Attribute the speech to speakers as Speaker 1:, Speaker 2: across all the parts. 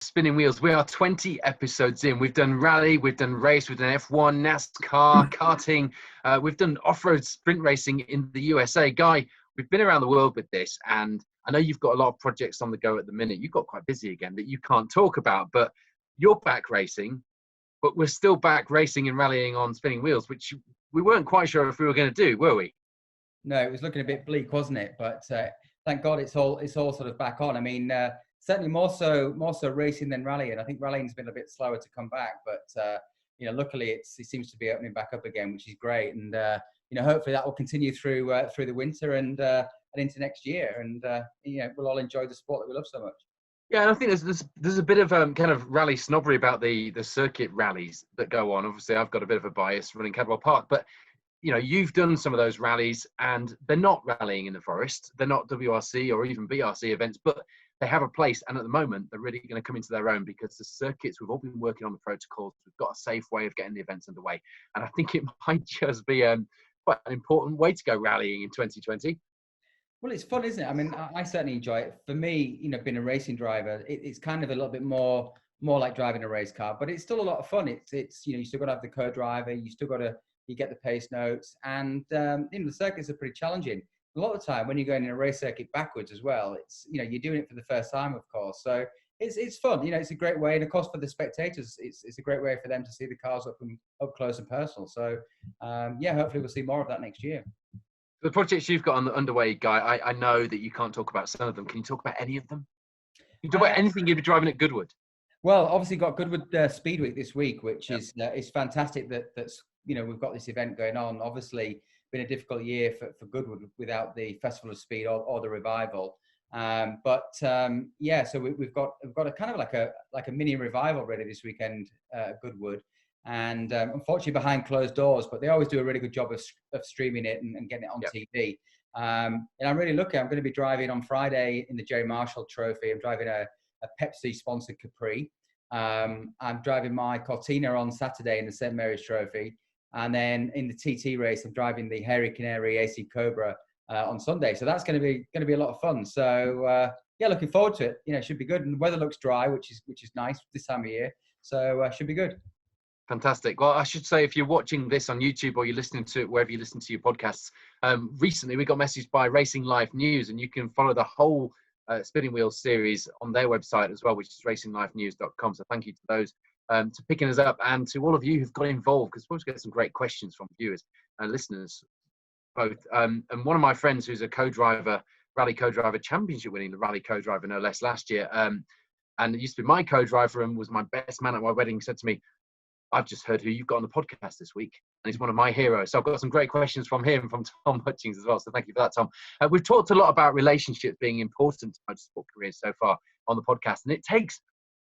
Speaker 1: Spinning Wheels. We are 20 episodes in. We've done rally, we've done race, we've done F1, NASCAR, karting. We've done off-road sprint racing in the USA. Guy, we've been around the world with this, and I know you've got a lot of projects on the go at the minute. You've got quite busy again that you can't talk about, but you're back racing, but we're still back racing and rallying on Spinning Wheels, which we weren't quite sure if we were going to do, were we?
Speaker 2: No, it was looking a bit bleak, wasn't it? But thank God it's all sort of back on. I mean, certainly more so racing than rallying. I think rallying's been a bit slower to come back, but luckily it seems to be opening back up again, which is great. And hopefully that will continue through the winter and into next year. And we'll all enjoy the sport that we love so much.
Speaker 1: Yeah, and I think there's a bit of kind of rally snobbery about the circuit rallies that go on. Obviously, I've got a bit of a bias running Cadwell Park, but you've done some of those rallies, and they're not rallying in the forest. They're not WRC or even BRC events, but they have a place. And at the moment, they're really going to come into their own because the circuits, we've all been working on the protocols. We've got a safe way of getting the events underway. And I think it might just be quite an important way to go rallying in 2020.
Speaker 2: Well, it's fun, isn't it? I mean, I certainly enjoy it. For me, being a racing driver, it's kind of a little bit more like driving a race car, but it's still a lot of fun. It's you still got to have the co-driver. You get the pace notes, and the circuits are pretty challenging. A lot of the time when you're going in a race circuit backwards as well, it's you're doing it for the first time, of course. So it's fun. It's a great way, and of course for the spectators, it's a great way for them to see the cars up close and personal. So hopefully we'll see more of that next year.
Speaker 1: The projects you've got on the underway, Guy, I know that you can't talk about some of them. Can you talk about any of them? Can you talk about anything you'd be driving at Goodwood?
Speaker 2: Well, obviously got Goodwood Speed Week this week, which is fantastic. That's we've got this event going on. Obviously, been a difficult year for Goodwood without the Festival of Speed or the revival. So we've got a kind of like a mini revival ready this weekend at Goodwood, and unfortunately behind closed doors. But they always do a really good job of streaming it and getting it on TV. And I'm really lucky. I'm going to be driving on Friday in the Jerry Marshall Trophy. I'm driving a Pepsi sponsored Capri. I'm driving my Cortina on Saturday in the St Mary's Trophy. And then in the TT race, I'm driving the Hairy Canary AC Cobra on Sunday. So that's going to be a lot of fun. So looking forward to it. It should be good. And the weather looks dry, which is nice this time of year. So should be good.
Speaker 1: Fantastic. Well, I should say, if you're watching this on YouTube or you're listening to it wherever you listen to your podcasts, recently we got messaged by Racing Life News, and you can follow the whole Spinning Wheels series on their website as well, which is racinglifenews.com. So thank you to those to picking us up, and to all of you who've got involved, because we're going to get some great questions from viewers and listeners both. And one of my friends who's a co-driver, rally co-driver, championship winning the rally co-driver no less last year, and it used to be my co-driver and was my best man at my wedding, said to me, I've just heard who you've got on the podcast this week, and he's one of my heroes. So I've got some great questions from him, from Tom Hutchings as well. So thank you for that, Tom. We've talked a lot about relationships being important to motorsport careers so far on the podcast, and it takes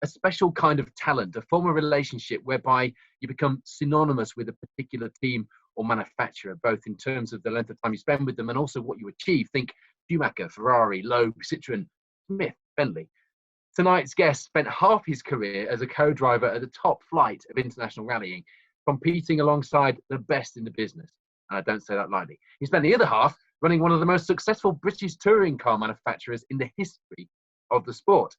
Speaker 1: a special kind of talent to form a relationship whereby you become synonymous with a particular team or manufacturer, both in terms of the length of time you spend with them and also what you achieve. Think Schumacher, Ferrari, Loeb, Citroën, Smith, Bentley. Tonight's guest spent half his career as a co-driver at the top flight of international rallying, competing alongside the best in the business. And I don't say that lightly. He spent the other half running one of the most successful British touring car manufacturers in the history of the sport.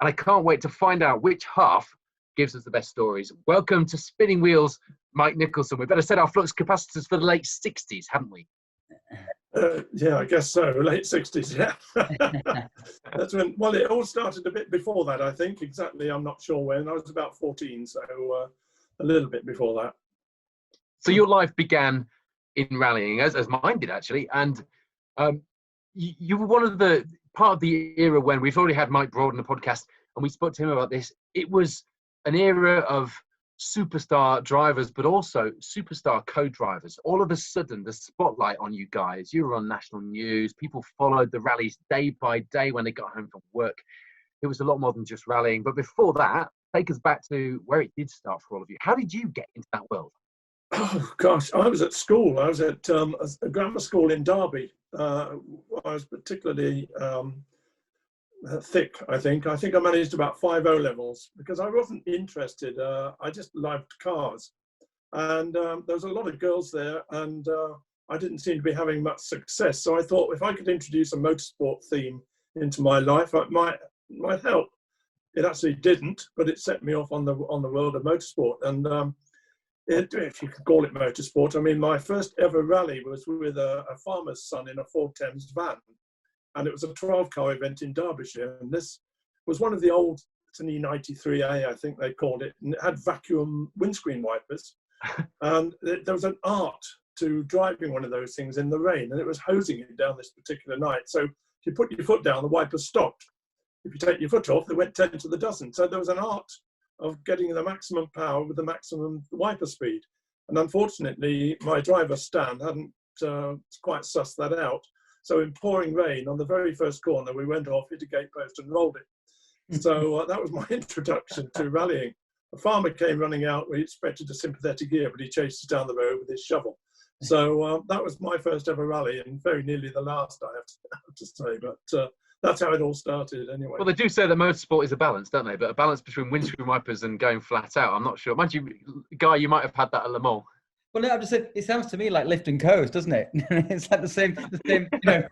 Speaker 1: And I can't wait to find out which half gives us the best stories. Welcome to Spinning Wheels, Mike Nicholson. We better set our flux capacitors for the late 60s, haven't we?
Speaker 3: I guess so. Late 60s, yeah. That's when, well, it all started a bit before that, I think. Exactly, I'm not sure when. I was about 14, so a little bit before that.
Speaker 1: So your life began in rallying, as mine did, actually. And you were one of the part of the era when we've already had Mike Broad on the podcast, and we spoke to him about this. It was an era of superstar drivers, but also superstar co-drivers. All of a sudden, the spotlight on you guys, you were on national news. People followed the rallies day by day when they got home from work. It was a lot more than just rallying. But before that, take us back to where it did start for all of you. How did you get into that world?
Speaker 3: Oh, gosh, I was at school. I was at a grammar school in Derby. I was particularly thick, I think. I think I managed about 5 O-levels because I wasn't interested. I just loved cars. And there was a lot of girls there, and I didn't seem to be having much success. So I thought if I could introduce a motorsport theme into my life, it might help. it actually didn't, but it set me off on the world of motorsport. And if you can call it motorsport, I mean, my first ever rally was with a farmer's son in a Ford Thames van, and it was a 12-car event in Derbyshire. And this was one of the old, it's an E93A, I think they called it, and it had vacuum windscreen wipers. And there was an art to driving one of those things in the rain, and it was hosing it down this particular night. So if you put your foot down, the wipers stopped. If you take your foot off, they went 10 to the dozen. So there was an art of getting the maximum power with the maximum wiper speed. And unfortunately, my driver, Stan, hadn't quite sussed that out. So in pouring rain, on the very first corner, we went off, hit a gate post and rolled it. So that was my introduction to rallying. A farmer came running out. We expected a sympathetic ear, but he chased us down the road with his shovel. So that was my first ever rally, and very nearly the last, I have to say. But that's how it all started anyway.
Speaker 1: Well, they do say that motorsport is a balance, don't they? But a balance between windscreen wipers and going flat out. I'm not sure. Mind you, Guy, you might have had that at Le Mans.
Speaker 2: Well, no, I'm just saying, it sounds to me like lift and coast, doesn't it? It's like the same, you know,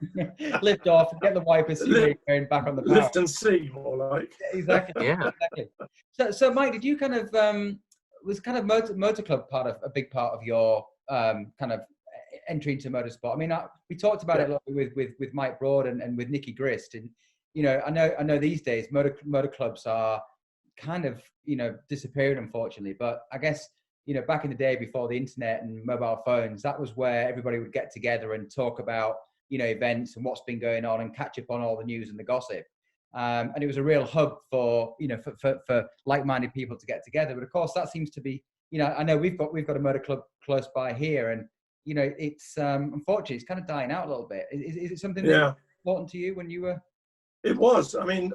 Speaker 2: lift off, get the wipers, going back on the power.
Speaker 3: Lift and see, more like.
Speaker 2: Exactly.
Speaker 1: Yeah.
Speaker 2: Exactly. So, Mike, did you kind of was kind of motor club part of a big part of your kind of entry into motorsport? I mean, we talked about it a lot with Mike Broad and with Nicky Grist, and you know, I know these days motor clubs are kind of, you know, disappearing, unfortunately. But I guess, you know, back in the day before the internet and mobile phones, that was where everybody would get together and talk about, you know, events and what's been going on and catch up on all the news and the gossip. And it was a real hub for, you know, for like-minded people to get together. But of course, that seems to be, you know, I know we've got a motor club close by here, and you know, it's unfortunately it's kind of dying out a little bit. Is it something that was important to you when you were?
Speaker 3: It was. I mean,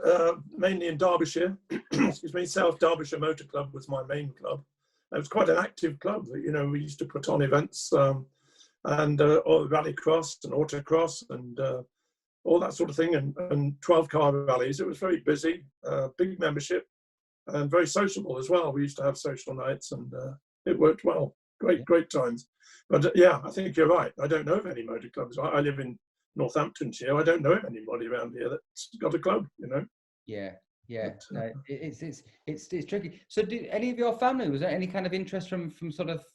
Speaker 3: mainly in Derbyshire. Excuse me, South Derbyshire Motor Club was my main club. It was quite an active club. You know, we used to put on events and rallycross and autocross and all that sort of thing, and 12-car rallies. It was very busy, big membership, and very sociable as well. We used to have social nights, and it worked well. Great times. But yeah, I think you're right. I don't know of any motor clubs. I live in Northamptonshire. I don't know of anybody around here that's got a club, you know.
Speaker 2: Yeah. No, it's tricky. So, did any of your family, was there any kind of interest from sort of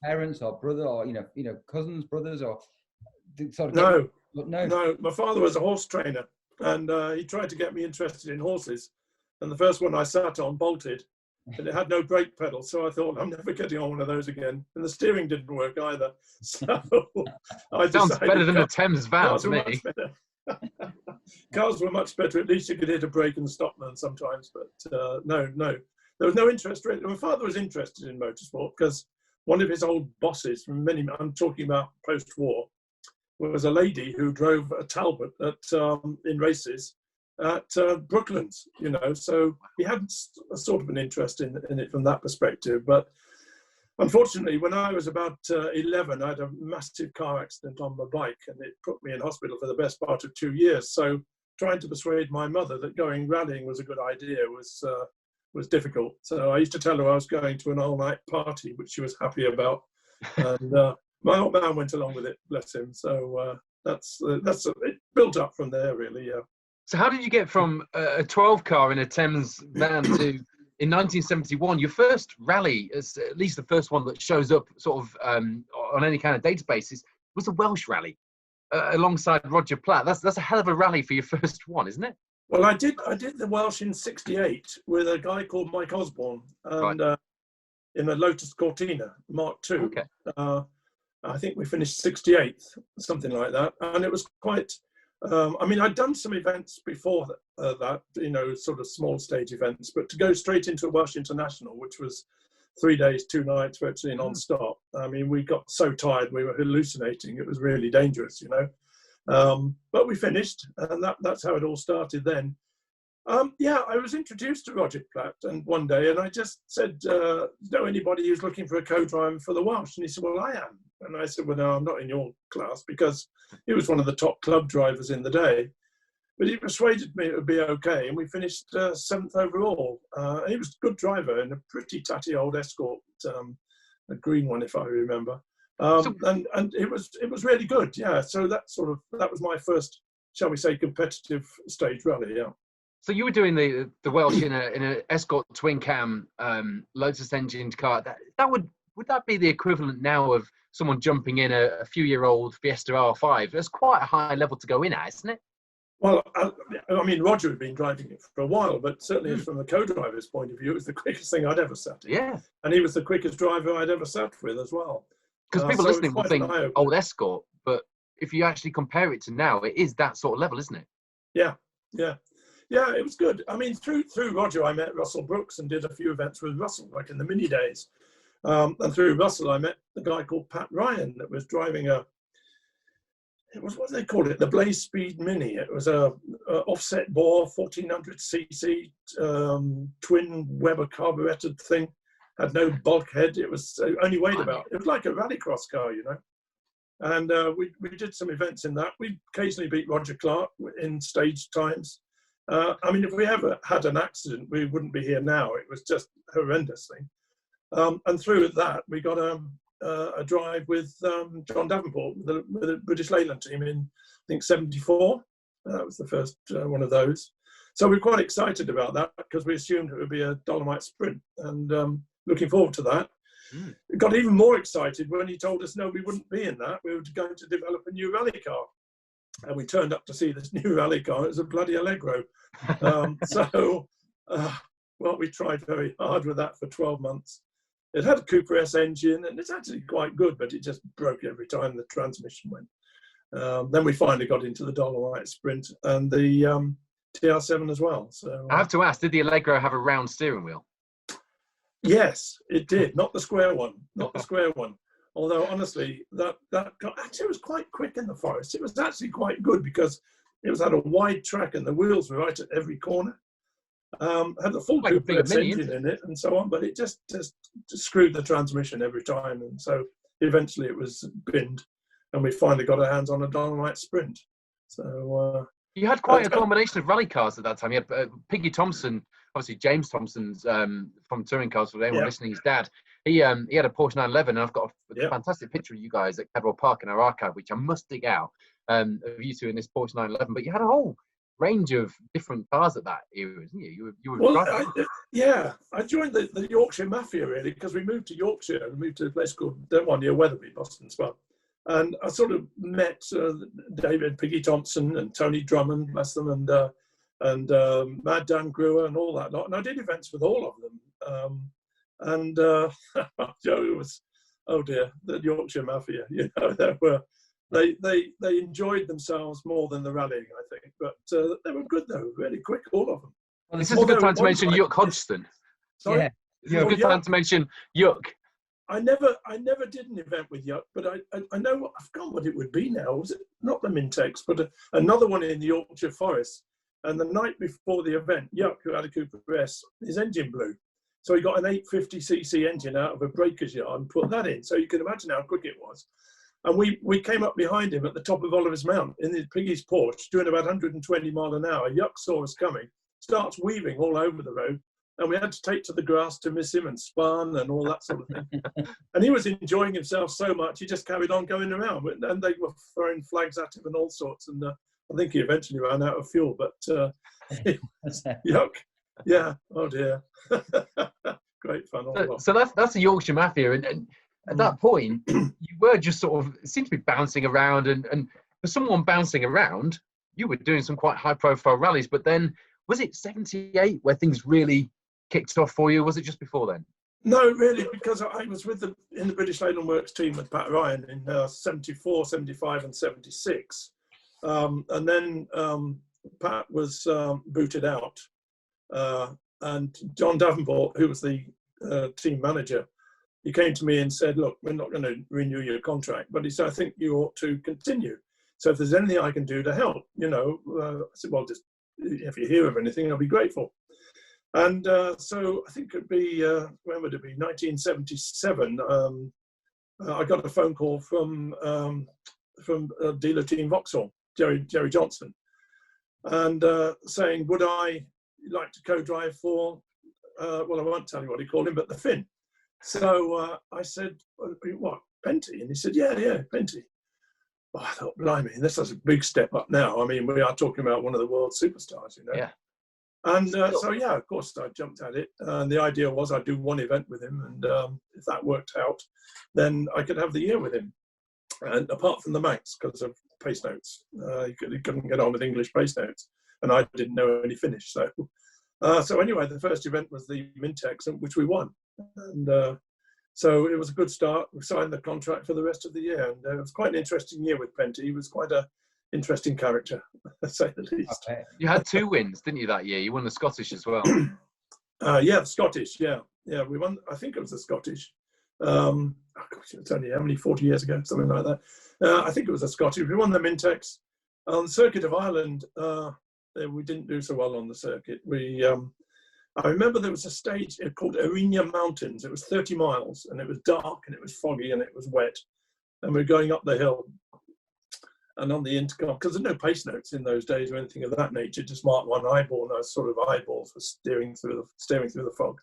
Speaker 2: parents or brother or you know cousins, brothers, or sort of? No.
Speaker 3: My father was a horse trainer, and he tried to get me interested in horses. And the first one I sat on bolted, and it had no brake pedal. So I thought, I'm never getting on one of those again. And the steering didn't work either. So I
Speaker 1: sounds better than a Thames van to me.
Speaker 3: Cars were much better. At least you could hit a brake and stop them sometimes. But no, there was no interest. My father was interested in motorsport because one of his old bosses, I'm talking about post-war, was a lady who drove a Talbot in races at Brooklands, you know. So he had a sort of an interest in it from that perspective. But unfortunately, when I was about 11, I had a massive car accident on my bike, and it put me in hospital for the best part of 2 years. So trying to persuade my mother that going rallying was a good idea was difficult. So I used to tell her I was going to an all-night party, which she was happy about. And my old man went along with it, bless him. So it built up from there, really, yeah.
Speaker 1: So how did you get from a 12-car in a Thames van to, in 1971, your first rally, at least the first one that shows up sort of on any kind of databases, was the Welsh rally alongside Roger Platt. That's a hell of a rally for your first one, isn't it?
Speaker 3: Well, I did the Welsh in '68 with a guy called Mike Osborne, and in a Lotus Cortina Mark II.
Speaker 1: Okay.
Speaker 3: I think we finished 68th, something like that, and it was quite. I mean, I'd done some events before that, you know, sort of small stage events, but to go straight into a Welsh International, which was 3 days, 2 nights, virtually non-stop. I mean, we got so tired, we were hallucinating. It was really dangerous, you know. But we finished, and that's how it all started then. Yeah, I was introduced to Roger Platt one day, and I just said, know anybody who's looking for a co-driver for the Welsh? And he said, well, I am. And I said, well, no, I'm not in your class, because he was one of the top club drivers in the day. But he persuaded me it would be okay, and we finished 7th overall. He was a good driver in a pretty tatty old Escort, a green one, if I remember. And it was really good, yeah. So that was my first, shall we say, competitive stage rally, yeah.
Speaker 1: So you were doing the Welsh in a Escort twin cam Lotus engined car. Would that be the equivalent now of someone jumping in a few-year-old Fiesta R5? That's quite a high level to go in at, isn't it?
Speaker 3: Well, I mean, Roger had been driving it for a while, but certainly from the co-driver's point of view, it was the quickest thing I'd ever sat in.
Speaker 1: Yeah.
Speaker 3: And he was the quickest driver I'd ever sat with as well.
Speaker 1: Because people
Speaker 3: so
Speaker 1: listening will think old Escort, but if you actually compare it to now, it is that sort of level, isn't it?
Speaker 3: Yeah, it was good. I mean, through Roger, I met Russell Brookes and did a few events with Russell, like in the mini days. And through Russell, I met a guy called Pat Ryan that was driving what do they call it? The Blaze Speed Mini. It was a offset bore, 1400cc twin Weber carburetted thing. Had no bulkhead. It was only weighed about. It was like a rallycross car, you know. And we did some events in that. We occasionally beat Roger Clark in stage times. I mean, if we ever had an accident, we wouldn't be here now. It was just a horrendous thing. And through that, we got a drive with John Davenport, with the British Leyland team in, I think, 74. That was the first one of those. So we're quite excited about that because we assumed it would be a Dolomite sprint, and looking forward to that. We got even more excited when he told us, no, we wouldn't be in that. We were going to develop a new rally car. And we turned up to see this new rally car. It was a bloody Allegro. Well, we tried very hard with that for 12 months. It had a Cooper S engine, and it's actually quite good, but it just broke every time the transmission went. Then we finally got into the Dolomite Sprint and the TR7 as well. So
Speaker 1: I have to ask, did the Allegro have a round steering wheel?
Speaker 3: Yes, it did. Not the square one. Not the square one. Although, honestly, that actually was quite quick in the forest. It was actually quite good because it had a wide track and the wheels were right at every corner. Had the full Cooper S engine in it and so on, but it just screwed the transmission every time. And so eventually it was binned, and we finally got our hands on a Dolomite Sprint. So
Speaker 1: you had quite a combination of rally cars at that time. You had Piggy Thompson, obviously James Thompson's from Touring Cars, for anyone listening, his dad. He had a Porsche 911, and I've got a fantastic picture of you guys at Cadwell Park in our archive, which I must dig out, of you two in this Porsche 911. But you had a whole range of different cars at that era, didn't you? You were
Speaker 3: I joined the Yorkshire Mafia, really, because we moved to Yorkshire and moved to a place called one near Wetherby, Boston Spa. And I sort of met David Piggy Thompson and Tony Drummond, bless them, and Mad Dan Brewer and all that lot. And I did events with all of them. It was, oh dear, the Yorkshire Mafia. You know, they enjoyed themselves more than the rallying, I think. But they were good though, really quick, all of them.
Speaker 1: Well, this is a good time to mention Yuck Hodgson.
Speaker 3: Sorry?
Speaker 1: Yeah, a good time to mention Yuck.
Speaker 3: I never did an event with Yuck, but I know, I've forgotten what it would be now. Was it not the Mintex, but another one in the Yorkshire Forest? And the night before the event, Yuck, who had a Cooper S, his engine blew. So he got an 850cc engine out of a breaker's yard and put that in. So you can imagine how quick it was. And we came up behind him at the top of Oliver's Mount in his Piggy's Porsche, doing about 120 mile an hour. Yuck saw us coming, starts weaving all over the road. And we had to take to the grass to miss him and spun and all that sort of thing. And he was enjoying himself so much, he just carried on going around. And they were throwing flags at him and all sorts. And I think he eventually ran out of fuel. But Yuck, yeah, oh dear. Great fun.
Speaker 1: So that's the Yorkshire Mafia. And at that point, you were just sort of, it seemed to be bouncing around. And for someone bouncing around, you were doing some quite high-profile rallies. But then, was it 78 where things really kicked off for you? Was it just before then?
Speaker 3: No, really, because I was in the British Leyland Works team with Pat Ryan in 74, 75 and 76. And then Pat was booted out. And John Davenport, who was the team manager, he came to me and said, look, we're not going to renew your contract. But he said, I think you ought to continue. So if there's anything I can do to help, I said, well, just if you hear of anything, I'll be grateful. And so I think it'd be, when would it be? 1977. I got a phone call from dealer team Vauxhall, Jerry Johnson, and saying, would I like to co-drive for, well, I won't tell you what he called him, but the Finn. So I said, what, Penty? And he said, yeah, Penty. Oh, I thought, blimey, this is a big step up now. I mean, we are talking about one of the world superstars,
Speaker 1: Yeah.
Speaker 3: And so, yeah, of course, I jumped at it. And the idea was I'd do one event with him. And if that worked out, then I could have the year with him. And apart from the Manx, because of pace notes, he couldn't get on with English pace notes. And I didn't know any Finnish. So anyway, the first event was the Mintex, which we won. And so it was a good start. We signed the contract for the rest of the year. And it was quite an interesting year with Penty. He was quite an interesting character, to say the least.
Speaker 2: Okay.
Speaker 1: You had 2 wins, didn't you, that year? You won the Scottish as well.
Speaker 3: Yeah, the Scottish, yeah. Yeah, we won, I think it was the Scottish. It's only how many, 40 years ago, something like that. I think it was the Scottish. We won the Mintex. On the Circuit of Ireland, we didn't do so well on the circuit. I remember there was a stage called Erinia Mountains. It was 30 miles, and it was dark, and it was foggy, and it was wet. And we were going up the hill. And on the intercom, because there's no pace notes in those days or anything of that nature, just Mark 1 eyeball, and those sort of eyeballs were steering through the fog.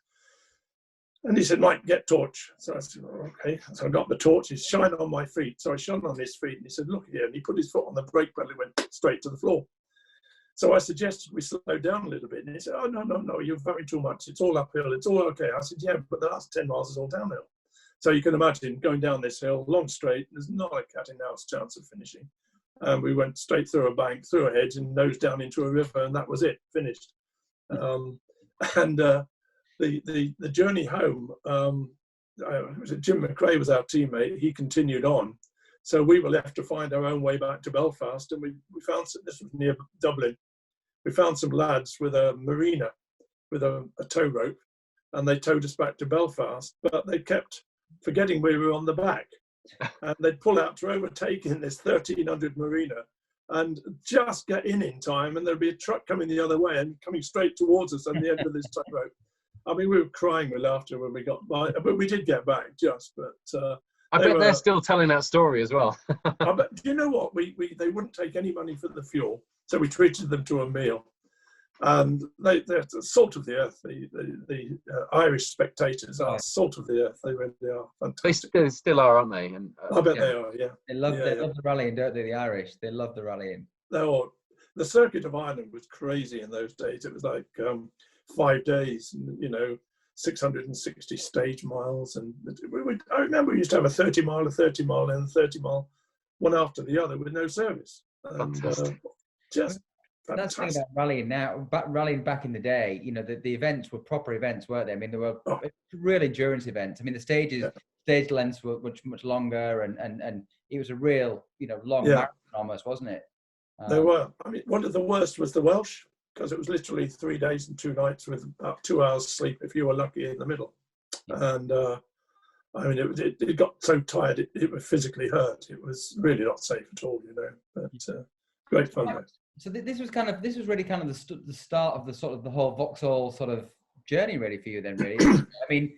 Speaker 3: And he said, Mike, get torch. So I said, oh, okay. So I got the torch. He shine on my feet. So I shone on his feet, and he said, look here. And he put his foot on the brake pedal and went straight to the floor. So I suggested we slow down a little bit. And he said, oh, no, you're very too much. It's all uphill. It's all okay. I said, yeah, but the last 10 miles is all downhill. So you can imagine going down this hill, long straight, there's not a cat and mouse chance of finishing. We went straight through a bank, through a hedge, and nosed down into a river, and that was it, finished. The journey home, Jim McRae was our teammate. He continued on. So we were left to find our own way back to Belfast, and we found, this was near Dublin, we found some lads with a marina, with a tow rope, and they towed us back to Belfast, but they kept forgetting we were on the back. And they'd pull out to overtake in this 1300 marina and just get in time, and there'd be a truck coming the other way and coming straight towards us on the end of this tow rope. I mean, we were crying with laughter when we got by, but we did get back just. But
Speaker 1: I bet they're still telling that story as well.
Speaker 3: Do you know what? They wouldn't take any money for the fuel, so we treated them to a meal. And they're the salt of the earth. The Irish spectators are salt of the earth. They really are fantastic.
Speaker 1: They still are, aren't they? And
Speaker 3: I bet they are. Yeah.
Speaker 2: They love the rallying, don't they? The Irish. They love the rallying.
Speaker 3: The Circuit of Ireland was crazy in those days. It was like 5 days, and 660 stage miles, and I remember we used to have a 30 mile, and a 30 mile, one after the other with no service. And just.
Speaker 2: That's the thing about rallying now. Rallying back in the day, the events were proper events, weren't they? I mean, they were real endurance events. I mean, the stage lengths were much longer, and it was a real, long marathon almost, wasn't it?
Speaker 3: They were. I mean, one of the worst was the Welsh, because it was literally 3 days and 2 nights with about 2 hours sleep if you were lucky in the middle. And I mean, it got so tired it would physically hurt. It was really not safe at all, But great fun. Though.
Speaker 2: So this was really kind of the start of the whole Vauxhall sort of journey, really, for you then, really. I mean,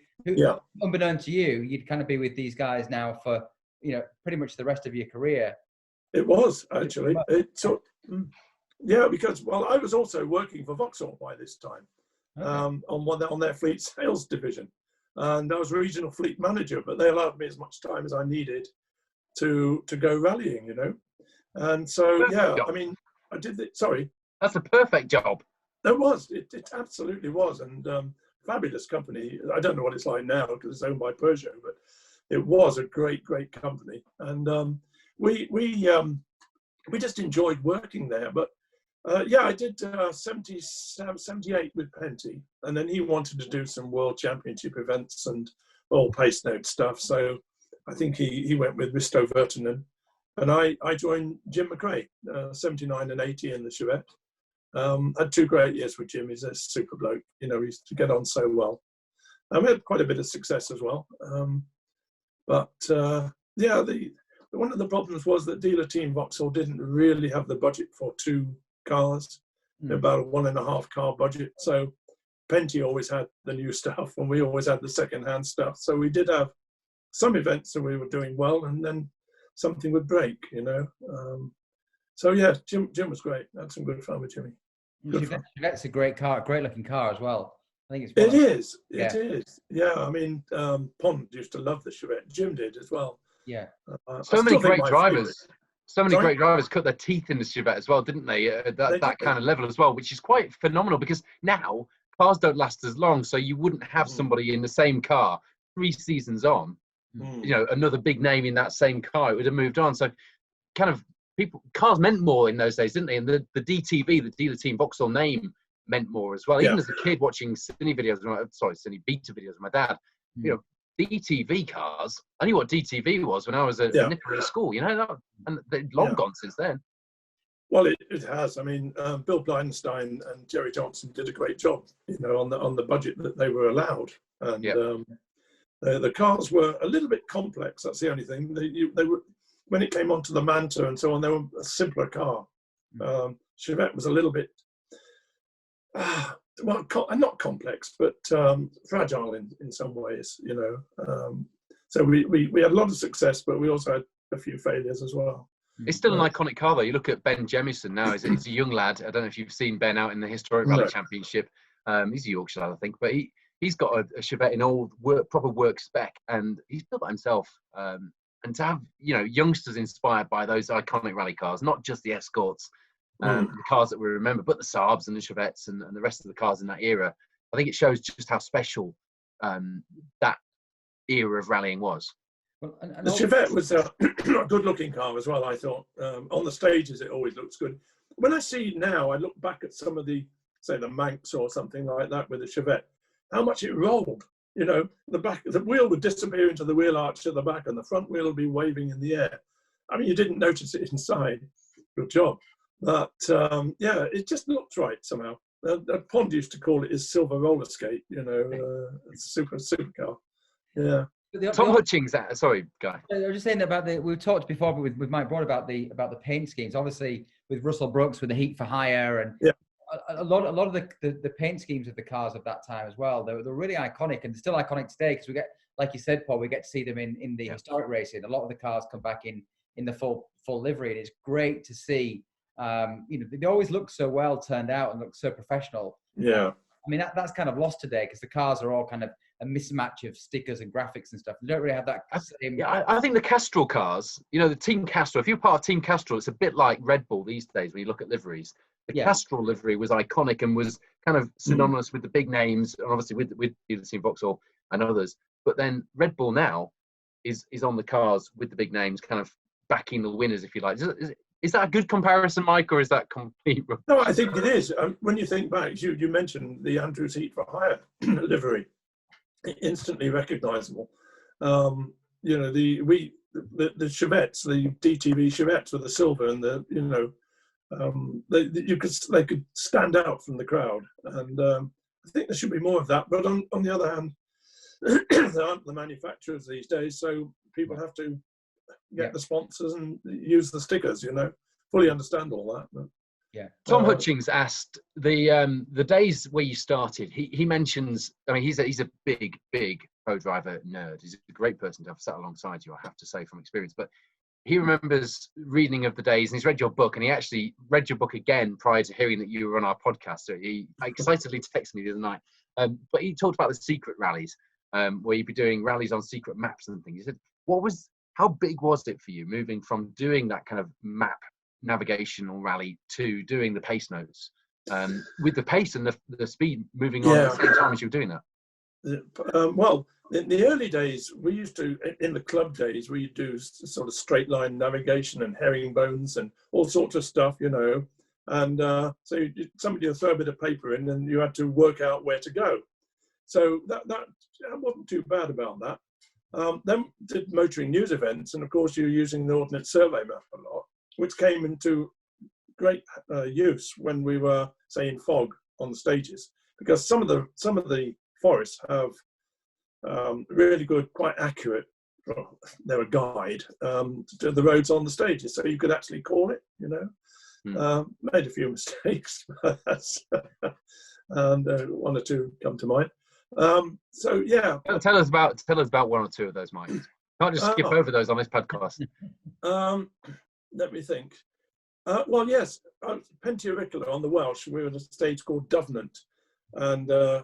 Speaker 2: unbeknown to you, you'd kind of be with these guys now for pretty much the rest of your career. It was actually.
Speaker 3: Because I was also working for Vauxhall by this time, on their fleet sales division, and I was regional fleet manager. But they allowed me as much time as I needed to go rallying, And so I mean. I did it. Sorry.
Speaker 1: That's a perfect job.
Speaker 3: It was. It absolutely was. And fabulous company. I don't know what it's like now because it's owned by Peugeot, but it was a great company. And we just enjoyed working there. But I did 78 with Penty, and then he wanted to do some World Championship events and all pace note stuff. So I think he went with Risto Virtanen. And I joined Jim McRae, 79 and 80 in the Chevette. Had 2 great years with Jim. He's a super bloke. He used to get on so well. We had quite a bit of success as well. One of the problems was that dealer team Vauxhall didn't really have the budget for 2 cars, about a 1.5 car budget. So Penty always had the new stuff, and we always had the second-hand stuff. So we did have some events that we were doing well, and then something would break, Jim was great. I had some good fun with Jimmy.
Speaker 2: That's a great car, great looking car as well. I think
Speaker 3: it is. It is. Yeah, I mean, Pond used to love the Chevette. Jim did as well.
Speaker 2: Yeah.
Speaker 1: So many great drivers. So many great drivers cut their teeth in the Chevette as well, didn't they? That kind of level as well, which is quite phenomenal because now cars don't last as long. So you wouldn't have somebody in the same car 3 seasons on, you know, another big name in that same car. It would have moved on. So kind of cars meant more in those days, didn't they? And the DTV, the dealer team Vauxhall name, meant more as well. Even as a kid watching Cine beta videos with my dad, you know, DTV cars. I knew what DTV was when I was a nipper at school, you know, and they're long gone since then.
Speaker 3: Well, it has. I mean, Bill Blindenstein and Jerry Thompson did a great job, you know, on the budget that they were allowed. And the cars were a little bit complex. That's the only thing. They were, when it came onto the Manta and so on, they were a simpler car. Chevette was a little bit, well, not complex, but fragile in some ways, you know. So we had a lot of success, but we also had a few failures as well.
Speaker 1: It's still an iconic car, though. You look at Ben Jemison now. He's a young lad. I don't know if you've seen Ben out in the historic Rally Championship. He's a Yorkshire lad, I think, but he's got a Chevette in old proper work spec, and he's built that himself. And to have, you know, youngsters inspired by those iconic rally cars, not just the Escorts, the cars that we remember, but the Saabs and the Chevettes and the rest of the cars in that era. I think it shows just how special that era of rallying was.
Speaker 3: Well, the Chevette was a good-looking car as well, I thought. On the stages, it always looks good. When I see now, I look back at some of the, say, the Manx or something like that with the Chevette, how much it rolled. You know, the wheel would disappear into the wheel arch at the back, and the front wheel would be waving in the air. I mean, you didn't notice it inside. Good job. But yeah, it just looked right somehow. Pond used to call it his silver roller skate. You know, super car. Yeah.
Speaker 1: Tom Hutchings, sorry, Guy.
Speaker 2: I was just saying about we talked before with Mike Broad about the paint schemes. Obviously, with Russell Brookes, with the heat for hire, and a lot of the paint schemes of the cars of that time as well. They're really iconic, and still iconic today because we get, like you said, Paul, we get to see them in the historic racing. A lot of the cars come back in the full livery, and it's great to see. You know, they always look so well turned out and look so professional.
Speaker 3: Yeah.
Speaker 2: I mean, that's kind of lost today because the cars are all kind of a mismatch of stickers and graphics and stuff. You don't really have that same...
Speaker 1: Yeah, I think the Castrol cars, you know, the Team Castrol, if you're part of Team Castrol, it's a bit like Red Bull these days when you look at liveries. The Castrol livery was iconic and was kind of synonymous with the big names, and obviously with the Team Vauxhall and others. But then Red Bull now is on the cars with the big names, kind of backing the winners, if you like. Is that a good comparison, Mike, or is that complete?
Speaker 3: No, I think it is. When you think back, you mentioned the Andrews Heat for Hire livery, instantly recognisable. You know, the Chevettes, the DTV Chevettes with the silver and the, you know, they could stand out from the crowd, and I think there should be more of that. But on the other hand, there aren't the manufacturers these days, so people have to get the sponsors and use the stickers. You know, fully understand all that. But,
Speaker 1: Tom Hutchings asked the days where you started. He mentions. I mean, he's a big pro driver nerd. He's a great person to have sat alongside you, I have to say, from experience. But he remembers reading of the days, and he's read your book, and he actually read your book again prior to hearing that you were on our podcast. So he excitedly texted me the other night. But he talked about the secret rallies, where you'd be doing rallies on secret maps and things. He said, how big was it for you moving from doing that kind of map navigational rally to doing the pace notes, with the pace and the speed moving on at the same time as you were doing that?
Speaker 3: Well, in the early days, we used to, in the club days, we do sort of straight line navigation and herringbones and all sorts of stuff, you know. And so somebody would throw a bit of paper in, and you had to work out where to go. So that wasn't too bad about that. Then did motoring news events, and of course you're using the Ordnance Survey map a lot, which came into great use when we were, say, in fog on the stages, because some of the forests have really good, quite accurate. Well, they're a guide to the roads on the stages, so you could actually call it. You know, made a few mistakes, and one or two come to mind. So yeah,
Speaker 1: tell us about one or two of those, Mike. Can't just skip over those on this podcast.
Speaker 3: Let me think. Well, yes, Pentiauricola on the Welsh. We were at a stage called Duvenant, and I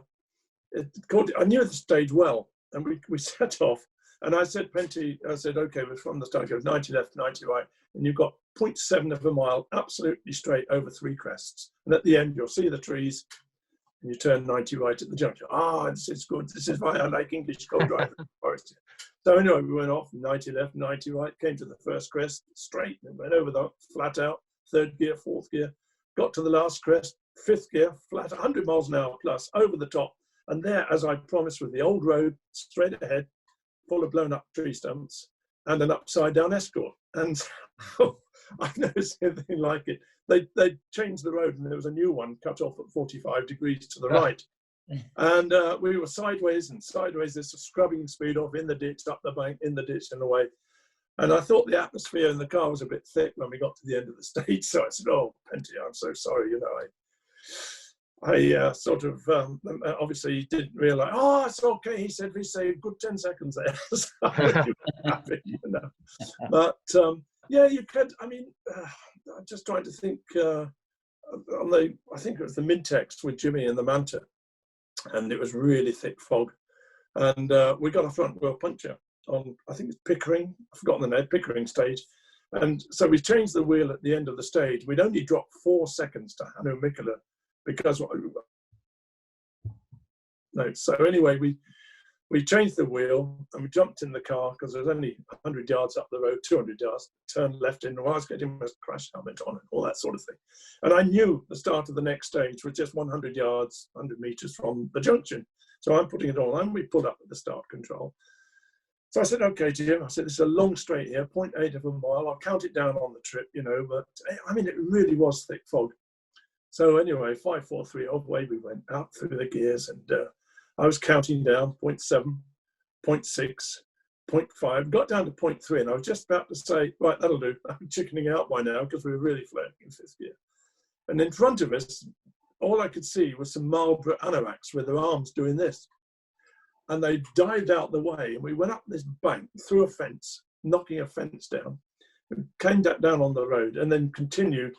Speaker 3: knew the stage well, and we set off. And I said, okay, we're from the start. It goes 90 left, 90 right, and you've got 0.7 of a mile, absolutely straight over 3 crests. And at the end, you'll see the trees, and you turn 90 right at the junction. This is good. This is why I like English co-drivers. So anyway, we went off, 90 left, 90 right, came to the first crest, straight, and went over the flat out, 3rd gear, 4th gear, got to the last crest, 5th gear, flat, 100 miles an hour plus, over the top. And there, as I promised, with the old road, straight ahead, full of blown up tree stumps, and an upside down escort. And I've never seen anything like it. They changed the road, and there was a new one cut off at 45 degrees to the right. And we were sideways, there's a scrubbing speed off in the ditch, up the bank, in the ditch and away. And I thought the atmosphere in the car was a bit thick when we got to the end of the stage. So I said, "Oh, Penty, I'm so sorry. You know, I sort of obviously didn't realise. Oh, it's okay." He said, "We saved a good 10 seconds there." So I was happy, you know. But yeah, you could. I mean, I'm just trying to think. I think it was the Mintex with Jimmy and the Manta, and it was really thick fog, and we got a front wheel puncture on, I think it's Pickering. I've forgotten the name. Pickering stage. And so we changed the wheel at the end of the stage. We'd only dropped 4 seconds to Hannu Mikkola. Because so anyway, we changed the wheel and we jumped in the car because there was only 100 yards up the road, 200 yards, turned left in, and I was getting my crash helmet on and all that sort of thing. And I knew the start of the next stage was just 100 yards, 100 meters from the junction. So I'm putting it all on. We pulled up at the start control. So I said, "Okay, Jim," I said, "this is a long straight here, 0.8 of a mile. I'll count it down on the trip, you know, but I mean, it really was thick fog." So anyway, 5, 4, 3, away we went out through the gears, and I was counting down 0.7, 0.6, 0.5, got down to 0.3, and I was just about to say, "Right, that'll do." I'm chickening out by now because we were really flaring in 5th gear. And in front of us, all I could see was some Marlborough anoraks with their arms doing this. And they dived out the way, and we went up this bank, through a fence, knocking a fence down, and came down on the road, and then continued.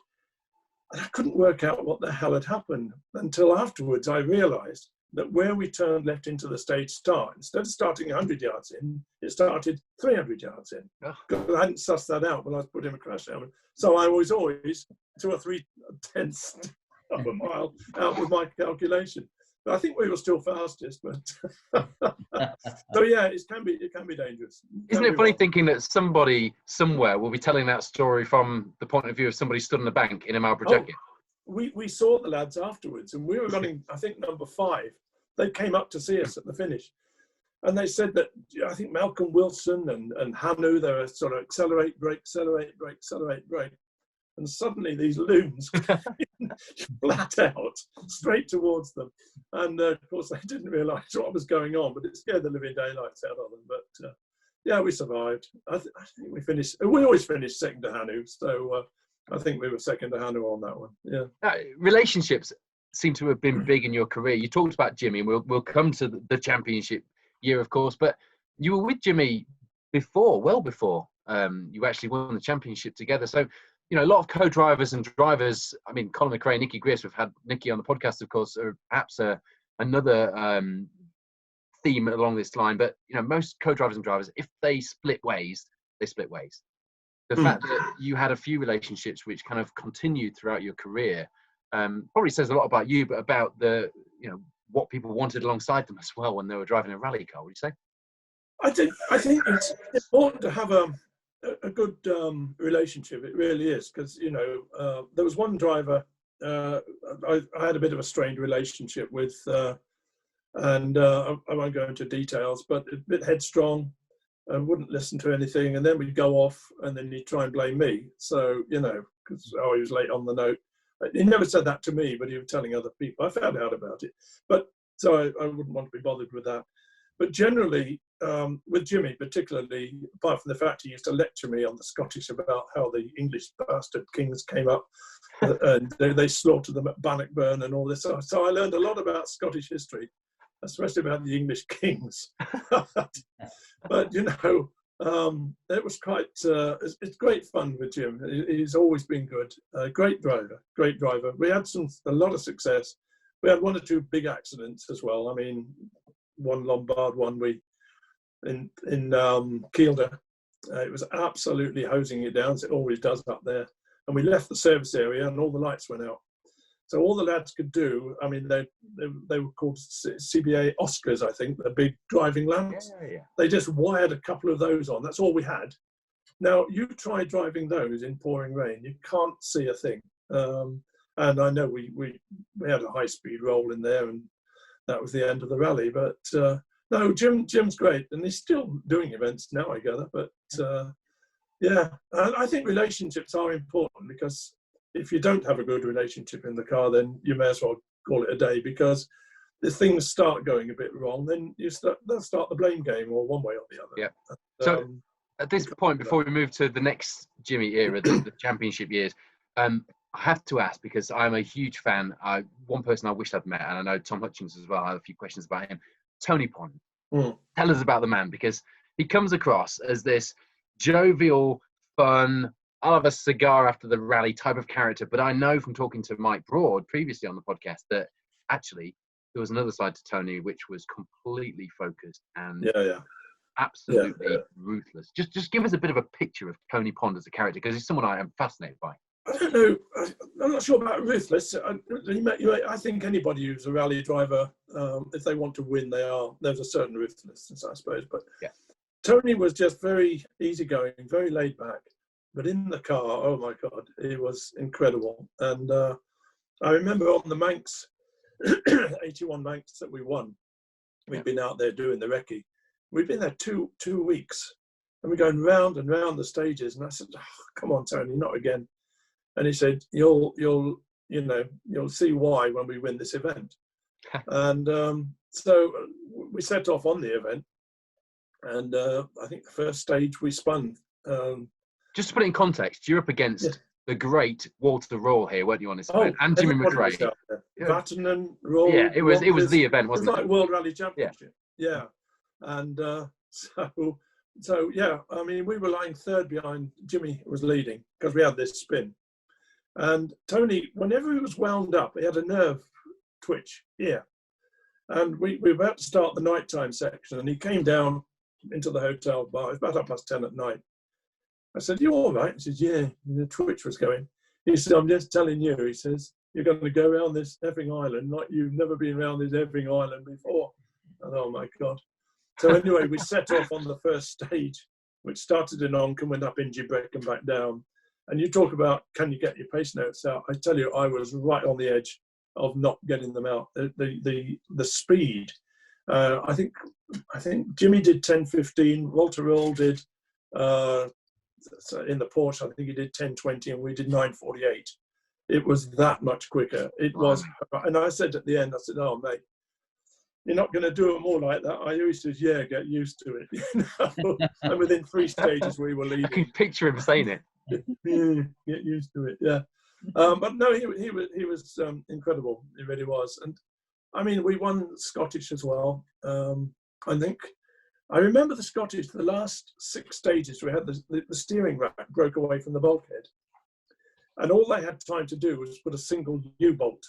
Speaker 3: And I couldn't work out what the hell had happened until afterwards I realised that where we turned left into the stage start, instead of starting 100 yards in, it started 300 yards in. Because I hadn't sussed that out when I was putting a crash helmet. So I was always 2 or 3 tenths of a mile out with my calculation. But I think we were still fastest. But so yeah, it can be dangerous.
Speaker 1: Isn't it funny thinking that somebody somewhere will be telling that story from the point of view of somebody stood on the bank in a Marlborough jacket?
Speaker 3: We saw the lads afterwards, and we were running, I think, number 5. They came up to see us at the finish, and they said that, I think Malcolm Wilson and Hannu, they were sort of accelerate, brake, accelerate, brake, accelerate, brake. And suddenly these loons flat out straight towards them. And of course, they didn't realise what was going on, but it scared the living daylights out of them. But yeah, we survived. I think we finished. We always finished second to Hannu. So I think we were second to Hannu on that one. Yeah.
Speaker 1: Relationships seem to have been big in your career. You talked about Jimmy, and we'll come to the championship year, of course, but you were with Jimmy before, well before you actually won the championship together. So, you know, a lot of co-drivers and drivers, I mean, Colin McRae, Nicky Griffin, we've had Nicky on the podcast, of course, are perhaps another theme along this line. But, you know, most co-drivers and drivers, if they split ways, they split ways. The fact that you had a few relationships which kind of continued throughout your career probably says a lot about you, but about the, you know, what people wanted alongside them as well when they were driving a rally car, would you say?
Speaker 3: I think it's important to have a good relationship. It really is, because, you know, there was one driver I had a bit of a strained relationship with, and I won't go into details, but a bit headstrong and wouldn't listen to anything, and then we'd go off and then he'd try and blame me. So, you know, because he was late on the note. He never said that to me, but he was telling other people. I found out about it, but so I wouldn't want to be bothered with that. But generally, with Jimmy particularly, apart from the fact he used to lecture me on the Scottish about how the English bastard kings came up and they slaughtered them at Bannockburn and all this. So I learned a lot about Scottish history, especially about the English kings. But, you know, it was quite, it's great fun with Jim. He's always been good. Great driver. We had a lot of success. We had 1 or 2 big accidents as well. I mean, one Lombard, one in Kielder, It was absolutely hosing it down, as it always does up there. And we left the service area and all the lights went out. So all the lads could do, I mean, they were called CBA Oscars, I think, the big driving lamps.
Speaker 1: Yeah.
Speaker 3: They just wired a couple of those on. That's all we had. Now, you try driving those in pouring rain, you can't see a thing. And I know we had a high-speed roll in there, and that was the end of the rally. But no, Jim's great, and he's still doing events now, I gather. But yeah, and I think relationships are important, because if you don't have a good relationship in the car, then you may as well call it a day, because if things start going a bit wrong, then they'll start the blame game, or one way or the other.
Speaker 1: Yeah. So at this point, before we move to the next Jimmy era, the championship years, I have to ask, because I'm a huge fan. One person I wish I'd met, and I know Tom Hutchins as well. I have a few questions about him. Tony Pond. Tell us about the man, because he comes across as this jovial, fun, I'll have a cigar after the rally type of character. But I know from talking to Mike Broad previously on the podcast that actually there was another side to Tony which was completely focused and absolutely ruthless. Just give us a bit of a picture of Tony Pond as a character, because he's someone I am fascinated by.
Speaker 3: I don't know. I'm not sure about ruthless. I think anybody who's a rally driver, if they want to win, there's a certain ruthlessness, I suppose. But Tony was just very easygoing, very laid back. But in the car, oh my God, he was incredible. And I remember on the Manx, 81 Manx that we won, we'd been out there doing the recce. We'd been there two weeks, and we're going round and round the stages. And I said, oh, come on, Tony, not again. And he said, you'll see why when we win this event. And so we set off on the event. And I think the first stage we spun.
Speaker 1: Just to put it in context, you're up against the great Walter Royal here, weren't you, on this event? And Jimmy McRae.
Speaker 3: Vatanen, Royal.
Speaker 1: Yeah, it was the event, wasn't it?
Speaker 3: It was like World Rally Championship. Yeah. And so yeah, I mean, we were lying third behind. Jimmy was leading because we had this spin. And Tony, whenever he was wound up, he had a nerve twitch here. And we were about to start the nighttime section, and he came down into the hotel bar. It was about 10:30 at night. I said, you all right? He says, yeah, the twitch was going. He said, I'm just telling you, he says, you're going to go around this effing island like you've never been around this effing island before. And oh my God. So anyway, we set off on the first stage, which started in Onk and went up in Gibrec and back down. And you talk about, can you get your pace notes out? I tell you, I was right on the edge of not getting them out. The speed. I think Jimmy did 10:15. Walter Roll did in the Porsche. I think he did 10:20, and we did 9:48. It was that much quicker. It was, and I said at the end, I said, "Oh mate, you're not going to do them all like that, are you?" He says, "Yeah, get used to it." You know? And within 3 stages, we were leading.
Speaker 1: I can picture him saying it.
Speaker 3: Yeah, get used to it. Yeah, but no, he was incredible. He really was. And I mean, we won Scottish as well. I think I remember the Scottish. The last 6 stages, we had the steering rack broke away from the bulkhead, and all they had time to do was put a single U-bolt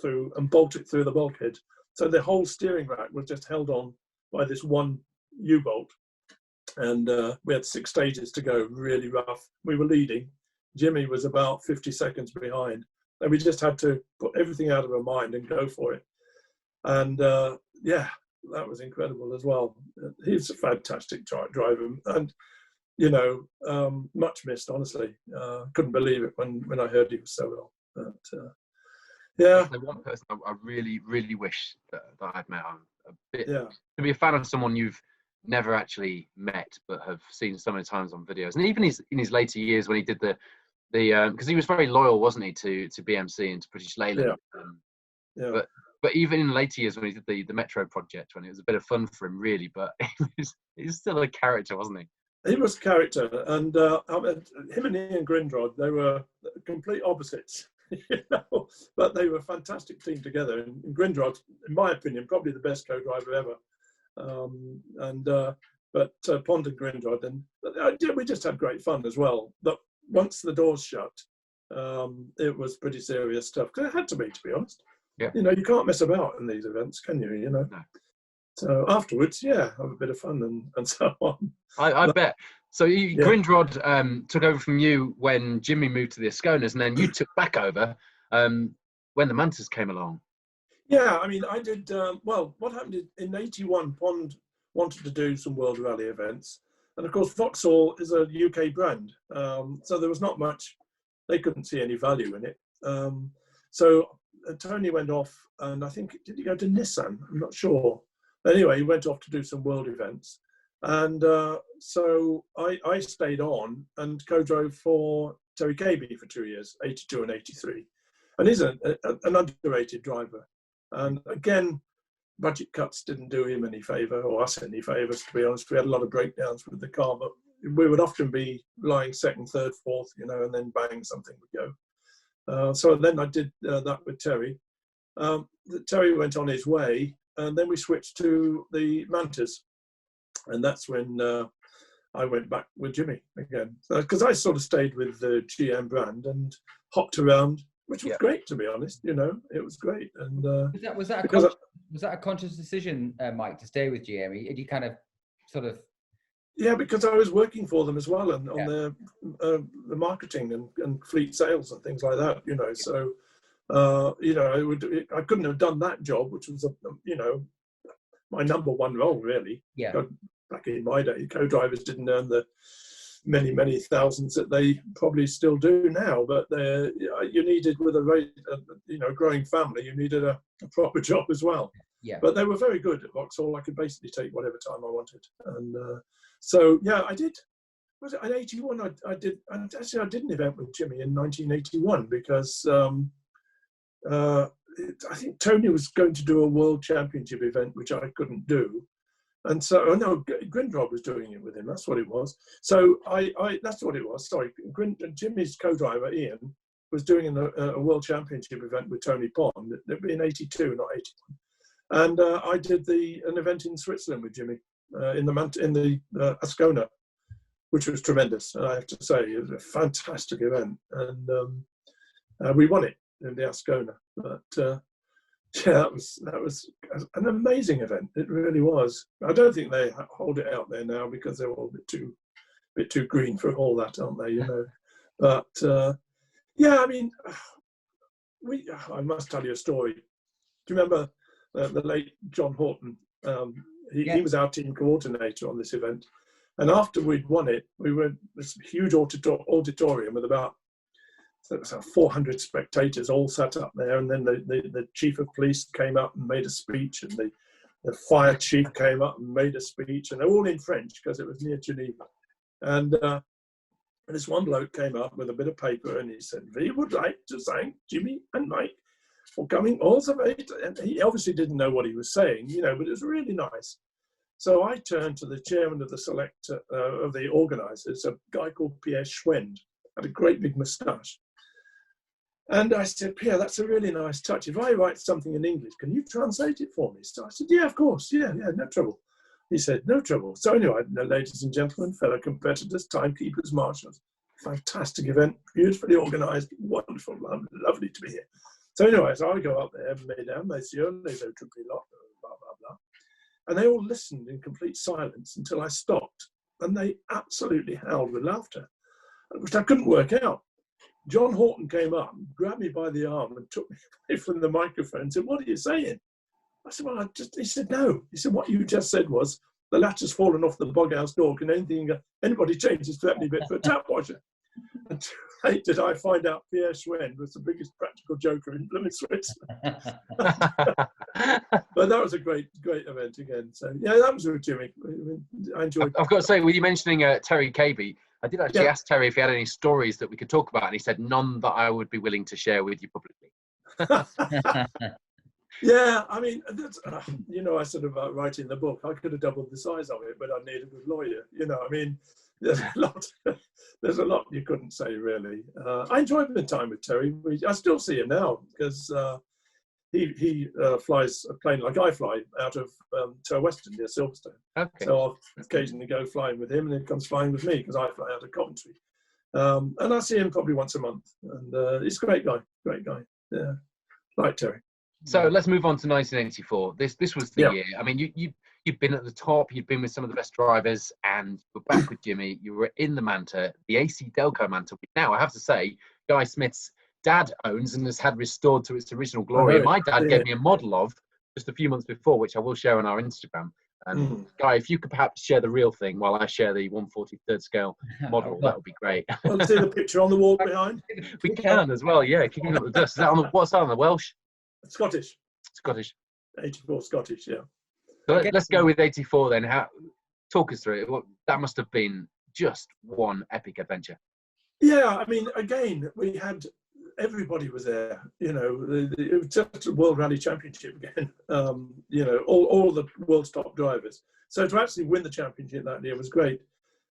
Speaker 3: through and bolt it through the bulkhead. So the whole steering rack was just held on by this one U-bolt. And we had 6 stages to go, really rough. We were leading. Jimmy was about 50 seconds behind. And we just had to put everything out of our mind and go for it. And yeah, that was incredible as well. He's a fantastic driver. And, you know, much missed, honestly. Couldn't believe it when I heard he was so ill. But yeah.
Speaker 1: The one person I really, really wish that I'd met. I'm a bit to be a fan of someone you've never actually met but have seen so many times on videos, and even in his later years when he did the because he was very loyal, wasn't he, to BMC and to British Leyland. But even in later years when he did the Metro project, when it was a bit of fun for him really, but he was still a character, wasn't he?
Speaker 3: He was a character, and him and Ian Grindrod, they were complete opposites. You know, but they were a fantastic team together. And Grindrod, in my opinion, probably the best co-driver ever. But Pond and Grindrod, and we just had great fun as well. But once the doors shut, it was pretty serious stuff. Because it had to be honest. Yeah. You know, you can't mess about in these events, can you? You know. No. So afterwards, yeah, have a bit of fun and so on.
Speaker 1: I bet. So
Speaker 3: Yeah.
Speaker 1: Grindrod took over from you when Jimmy moved to the Asconas, and then you took back over when the Mantas came along.
Speaker 3: Yeah, I mean, I did, well, what happened in 81, Pond wanted to do some World Rally events. And of course, Vauxhall is a UK brand. So there was not much, they couldn't see any value in it. So Tony went off, and I think, did he go to Nissan? I'm not sure. Anyway, he went off to do some world events. And so I stayed on and co-drove for Terry Cabey for 2 years, 82 and 83. And he's an underrated driver. And again, budget cuts didn't do him any favour, or us any favours, to be honest. We had a lot of breakdowns with the car, but we would often be lying second, third, fourth, you know, and then bang, something would go. So then I did that with Terry. Terry went on his way, and then we switched to the Mantas. And that's when I went back with Jimmy again. Because I sort of stayed with the GM brand and hopped around, which was great, to be honest. You know, it was great. And
Speaker 2: was that a conscious decision, Mike, to stay with GM? Did you kind of sort of?
Speaker 3: Yeah, because I was working for them as well, and on the marketing and fleet sales and things like that. You know, so you know, I couldn't have done that job, which was you know, my number one role really.
Speaker 2: Yeah.
Speaker 3: Back in my day, co-drivers didn't earn the many thousands that they probably still do now, but you needed, with a you know, growing family, you needed a proper job as well.
Speaker 2: Yeah.
Speaker 3: But they were very good at Vauxhall. I could basically take whatever time I wanted, and so yeah, I did. Was it in 81? I did. And actually, I did an event with Jimmy in 1981 because I think Tony was going to do a World Championship event, which I couldn't do. And so, no, Grindrod was doing it with him. That's what it was. So that's what it was. Sorry, Jimmy's co-driver Ian was doing a World Championship event with Tony Pond. It'd be in 82, not 81. And I did an event in Switzerland with Jimmy in the Ascona, which was tremendous. I have to say, it was a fantastic event, and we won it in the Ascona. But yeah, that was an amazing event. It really was. I don't think they hold it out there now because they're all a bit too green for all that, aren't they? You know. But yeah, I mean, I must tell you a story. Do you remember the late John Horton? He was our team coordinator on this event, and after we'd won it, we were in this huge auditorium with about 400 spectators all sat up there, and then the chief of police came up and made a speech, and the fire chief came up and made a speech, and they're all in French because it was near Geneva. And this one bloke came up with a bit of paper, and he said, "We would like to thank Jimmy and Mike for coming all the way." And he obviously didn't know what he was saying, you know, but it was really nice. So I turned to the chairman of the organisers, a guy called Pierre Schwend, had a great big moustache. And I said, "Pierre, that's a really nice touch. If I write something in English, can you translate it for me?" So I said, "Yeah, of course. Yeah, no trouble." He said, "No trouble." So anyway, ladies and gentlemen, fellow competitors, timekeepers, marshals, fantastic event, beautifully organised, wonderful, lovely to be here. So anyway, so I go up there, mesdames, messieurs, les autres pilotes, blah, blah, blah. And they all listened in complete silence until I stopped. And they absolutely howled with laughter, which I couldn't work out. John Horton came up, grabbed me by the arm and took me away from the microphone and said, "What are you saying?" I said, "Well, he said, "No." He said, "What you just said was, the latch has fallen off the boghouse door. Can anybody change his threatening bit for a tap washer?" And too late did I find out Pierre Schwend was the biggest practical joker in blooming Switzerland. But that was a great event again. So yeah, that was with Jimmy. I enjoyed.
Speaker 1: I've got to say, with you mentioning Terry Cabey, I did actually ask Terry if he had any stories that we could talk about, and he said none that I would be willing to share with you publicly.
Speaker 3: Yeah, I mean, that's, you know, I said about writing the book, I could have doubled the size of it, but I need a good lawyer. You know, I mean, there's a lot you couldn't say, really. I enjoyed the time with Terry. I still see him now because he flies a plane like I fly out of Western near Silverstone. Okay. So I'll occasionally go flying with him, and he comes flying with me because I fly out of Coventry. And I see him probably once a month, and he's a great guy. Yeah, like Terry.
Speaker 1: So let's move on to 1984. This was the year. I mean, you've been at the top, you've been with some of the best drivers, and you're back with Jimmy. You were in the Manta, the AC Delco Manta. Now, I have to say, Guy Smith's dad owns and has had restored to its original glory. And my dad gave me a model of just a few months before, which I will share on our Instagram. Guy, if you could perhaps share the real thing while I share the 1/43rd scale model, that would be great.
Speaker 3: I'll see the picture on the wall behind.
Speaker 1: We can as well, yeah. Kicking up the dust. Is that on the, what's that on the Welsh?
Speaker 3: Scottish. 84 Scottish, yeah.
Speaker 1: So let's go with 84 then. Talk us through it. That must have been just one epic adventure.
Speaker 3: Yeah, I mean, again, we had everybody was there. You know, it was just a World Rally Championship again. You know, all the world's top drivers. So to actually win the championship that year was great.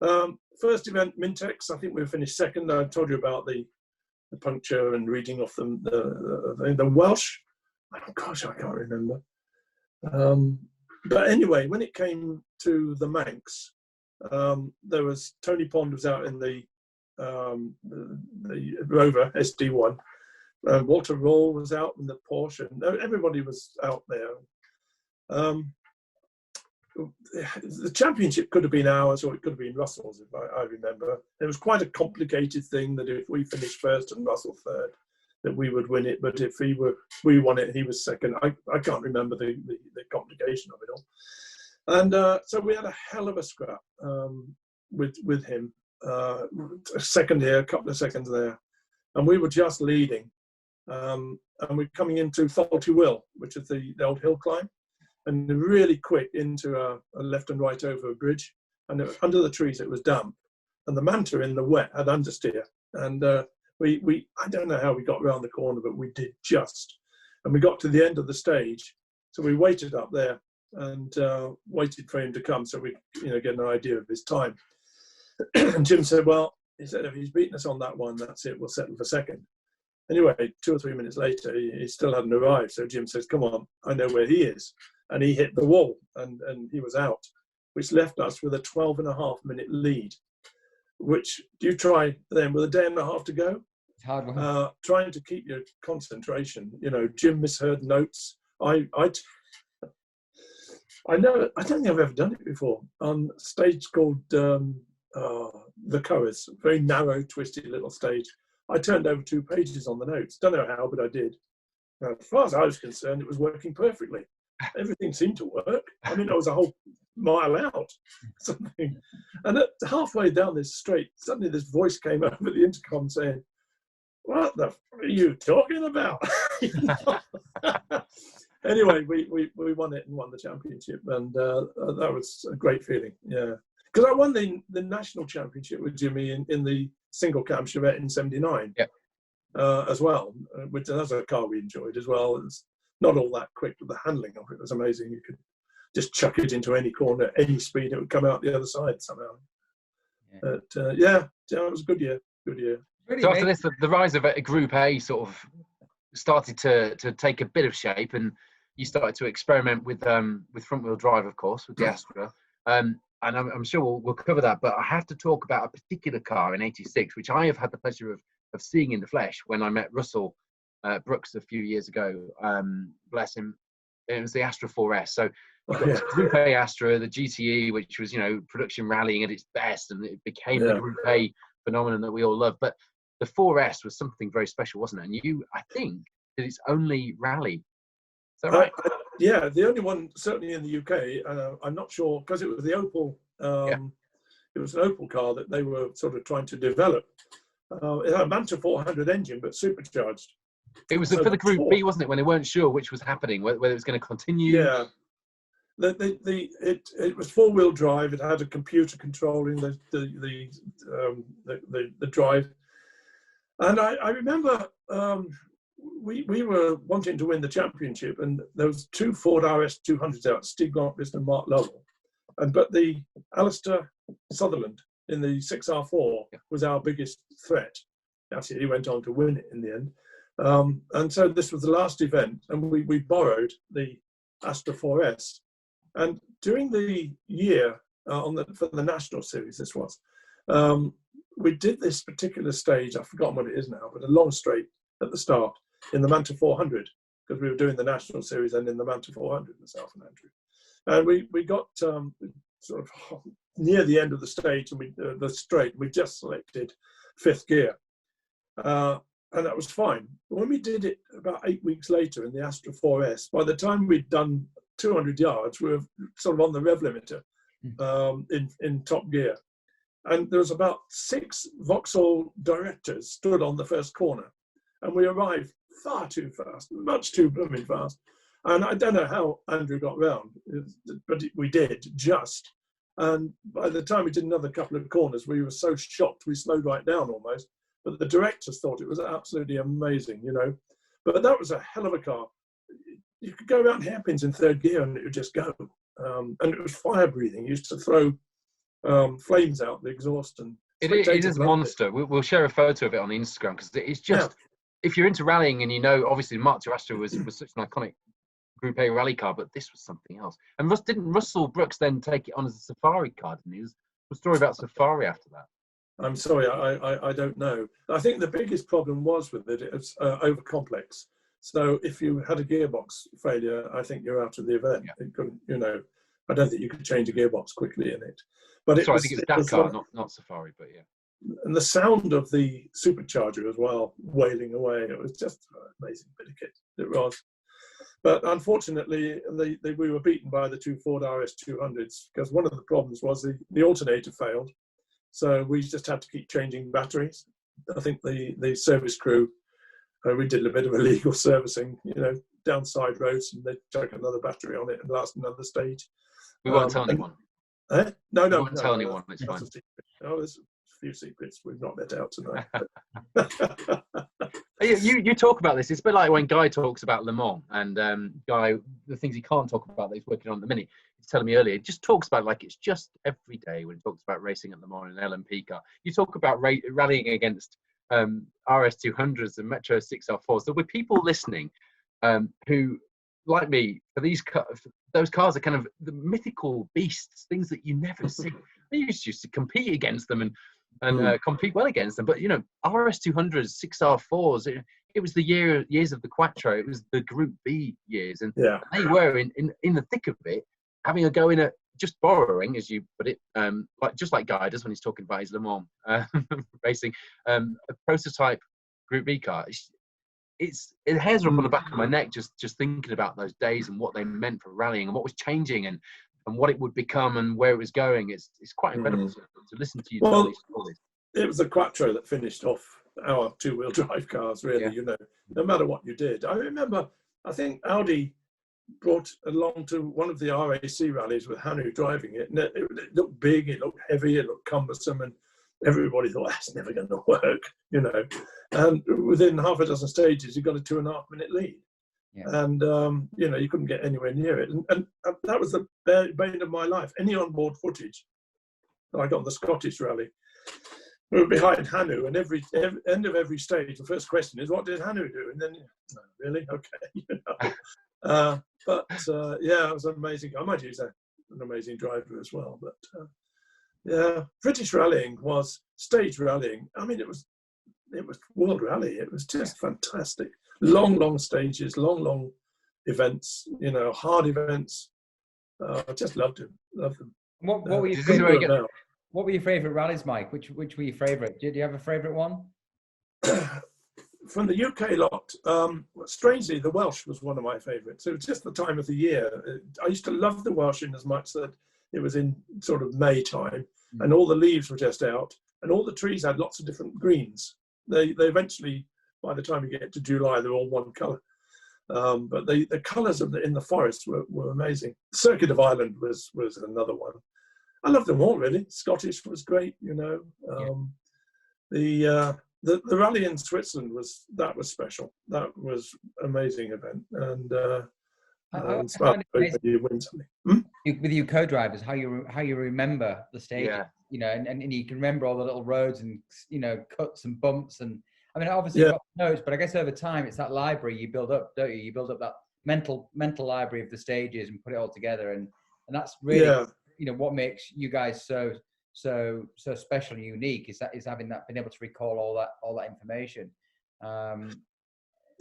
Speaker 3: First event, Mintex. I think we finished second. I told you about the puncture and reading off the Welsh. Oh, gosh, I can't remember. But anyway, when it came to the Manx, there was Tony Pond was out in the Rover SD1. Walter Roll was out in the Porsche. And everybody was out there. The championship could have been ours, or it could have been Russell's, if I remember. It was quite a complicated thing that if we finished first and Russell third, that we would win it. But if we won it, he was second. I can't remember the complication of it all. And so we had a hell of a scrap with him. A second here, a couple of seconds there, and we were just leading. And we're coming into Faulty Will, which is the old hill climb, and really quick into a left and right over a bridge. And under the trees, it was damp, and the Manta in the wet had understeer. And we I don't know how we got around the corner, but we did just. And we got to the end of the stage, so we waited up there and waited for him to come, so we get an idea of his time. And Jim said, well, he said, if he's beaten us on that one, that's it, we'll settle for second. Anyway, 2 or 3 minutes later, he still hadn't arrived. So Jim says, come on, I know where he is. And he hit the wall and he was out, which left us with a 12.5-minute lead, which you try then with a day and a half to go.
Speaker 2: It's hard one.
Speaker 3: Trying to keep your concentration. Jim misheard notes. I know, I don't think I've ever done it before. On a stage called the Cowers, very narrow, twisted little stage. I turned over 2 pages on the notes. Don't know how, but I did. As far as I was concerned, it was working perfectly. Everything seemed to work. I mean, I was a whole mile out, something. And halfway down this straight, suddenly this voice came over the intercom saying, "What the f are you talking about?" Anyway, we won it and won the championship, and that was a great feeling. Yeah, because I won the national championship with Jimmy in the single cab Chevette in '79.
Speaker 1: Yeah.
Speaker 3: As well, which that's a car we enjoyed as well. It's not all that quick, but the handling of it was amazing. You could just chuck it into any corner, any speed, it would come out the other side somehow. Yeah. But yeah, it was a good year. Good year.
Speaker 1: Really, so after this, the rise of Group A sort of started to take a bit of shape, and you started to experiment with front wheel drive, of course, with the Astra. And I'm sure we'll cover that. But I have to talk about a particular car in '86, which I have had the pleasure of seeing in the flesh when I met Russell Brookes a few years ago. Bless him. It was the Astra 4S. So you've got this Group A Astra, the GTE, which was, production rallying at its best, and it became the Group A phenomenon that we all love. But the 4S was something very special, wasn't it? And you, I think, did its only rally. Is that right?
Speaker 3: Yeah, the only one, certainly in the UK. I'm not sure, because it was the Opel. It was an Opel car that they were sort of trying to develop. It had a Manta 400 engine, but supercharged.
Speaker 1: It was for the Group B, wasn't it? When they weren't sure which was happening, whether it was going to continue.
Speaker 3: Yeah, it was 4-wheel drive. It had a computer controlling the drive, and I remember we were wanting to win the championship, and there was 2 Ford RS 200s out, Steve Glanquist and Mark Lovell, but the Alistair Sutherland in the 6R4 was our biggest threat. Actually, he went on to win it in the end. And so this was the last event, and we borrowed the Astra 4S. And during the year for the national series, this was, we did this particular stage. I've forgotten what it is now, but a long straight at the start in the Manta 400, because we were doing the national series and in the Manta 400 in South Andrew. And we got sort of near the end of the stage, and the straight, we just selected 5th gear. And that was fine. When we did it about 8 weeks later in the Astra 4S, by the time we'd done 200 yards, we were sort of on the rev limiter in top gear. And there was about 6 Vauxhall directors stood on the first corner. And we arrived far too fast, much too blooming fast. And I don't know how Andrew got round, but we did just. And by the time we did another couple of corners, we were so shocked, we slowed right down almost. But the directors thought it was absolutely amazing, you know. But that was a hell of a car. You could go around hairpins in 3rd gear and it would just go. And it was fire breathing. You used to throw flames out the exhaust. And
Speaker 1: it is a monster. We'll share a photo of it on Instagram because it's just, if you're into rallying and you know, obviously Mark Astra was such an iconic Group A rally car, but this was something else. And didn't Russell Brookes then take it on as a safari car, didn't he? There was a story about safari after that.
Speaker 3: I'm sorry, I don't know. I think the biggest problem was with it, it's over complex. So if you had a gearbox failure, I think you're out of the event. Yeah. It couldn't, you know, I don't think you could change a gearbox quickly in it. But I think it's Dakar,
Speaker 1: not Safari, but yeah.
Speaker 3: And the sound of the supercharger as well, wailing away, it was just an amazing bit of kit. It was. But unfortunately, we were beaten by the 2 Ford RS200s because one of the problems was the alternator failed. So we just had to keep changing batteries. I think the service crew, we did a bit of illegal servicing, you know, down side roads, and they'd chuck another battery on it and last another stage.
Speaker 1: We won't tell anyone.
Speaker 3: No.
Speaker 1: We won't tell anyone. It's fine.
Speaker 3: Oh, there's a few secrets we've not let out tonight.
Speaker 1: You talk about this. It's a bit like when Guy talks about Le Mans, and Guy, the things he can't talk about that he's working on at the minute, he's telling me earlier, he just talks about like it's just every day when he talks about racing at Le Mans in an LMP car. You talk about rallying against RS200s and Metro 6R4s. There were people listening who, like me, those cars are kind of the mythical beasts, things that you never see. They used to compete against them and compete well against them. But, you know, RS200s, 6R4s, it was the years of the Quattro. It was the Group B years. And they were in the thick of it, having a go in at just borrowing, as you put it, just like Guy does when he's talking about his Le Mans racing, a prototype Group B car. It hairs up on the back of my neck just thinking about those days and what they meant for rallying and what was changing and what it would become and where it was going. It's quite incredible to listen to you tell these stories.
Speaker 3: It was the Quattro that finished off our 2-wheel drive cars, really, you know, no matter what you did. I remember, I think Audi brought along to one of the RAC rallies with Hanu driving it, and it looked big, it looked heavy, it looked cumbersome, and everybody thought, that's never going to work, you know. And within half a dozen stages, you got a 2.5-minute lead. Yeah. And, you know, you couldn't get anywhere near it. And that was the bane of my life. Any onboard footage that I got on the Scottish rally, we were behind Hanu, and end of every stage, the first question is, what did Hanu do? And then, oh, really? Okay. You know? Yeah, it was amazing. I might use an amazing driver as well. But, yeah, British rallying was stage rallying. I mean, it was World Rally. It was just fantastic. Long stages, long events, you know, hard events. I just loved them.
Speaker 2: What were your favourite rallies, Mike? Which were your favourite? Did you have a favourite one?
Speaker 3: From the UK lot, strangely, the Welsh was one of my favourites. It was just the time of the year. I used to love the Welsh in as much that it was in sort of May time, and all the leaves were just out, and all the trees had lots of different greens. They eventually, by the time you get to July, they're all one colour. But the colours in the forest were amazing. Circuit of Ireland was another one. I loved them all, really. Scottish was great, you know. The rally in Switzerland was special. That was an amazing event, and you win something.
Speaker 2: With you co-drivers, how you remember the stage, you know, and you can remember all the little roads and, you know, cuts and bumps, and I mean, obviously you've got notes, but I guess over time it's that library you build up, don't you? You build up that mental library of the stages and put it all together, and that's really you know what makes you guys so special and unique is having that, being able to recall all that information.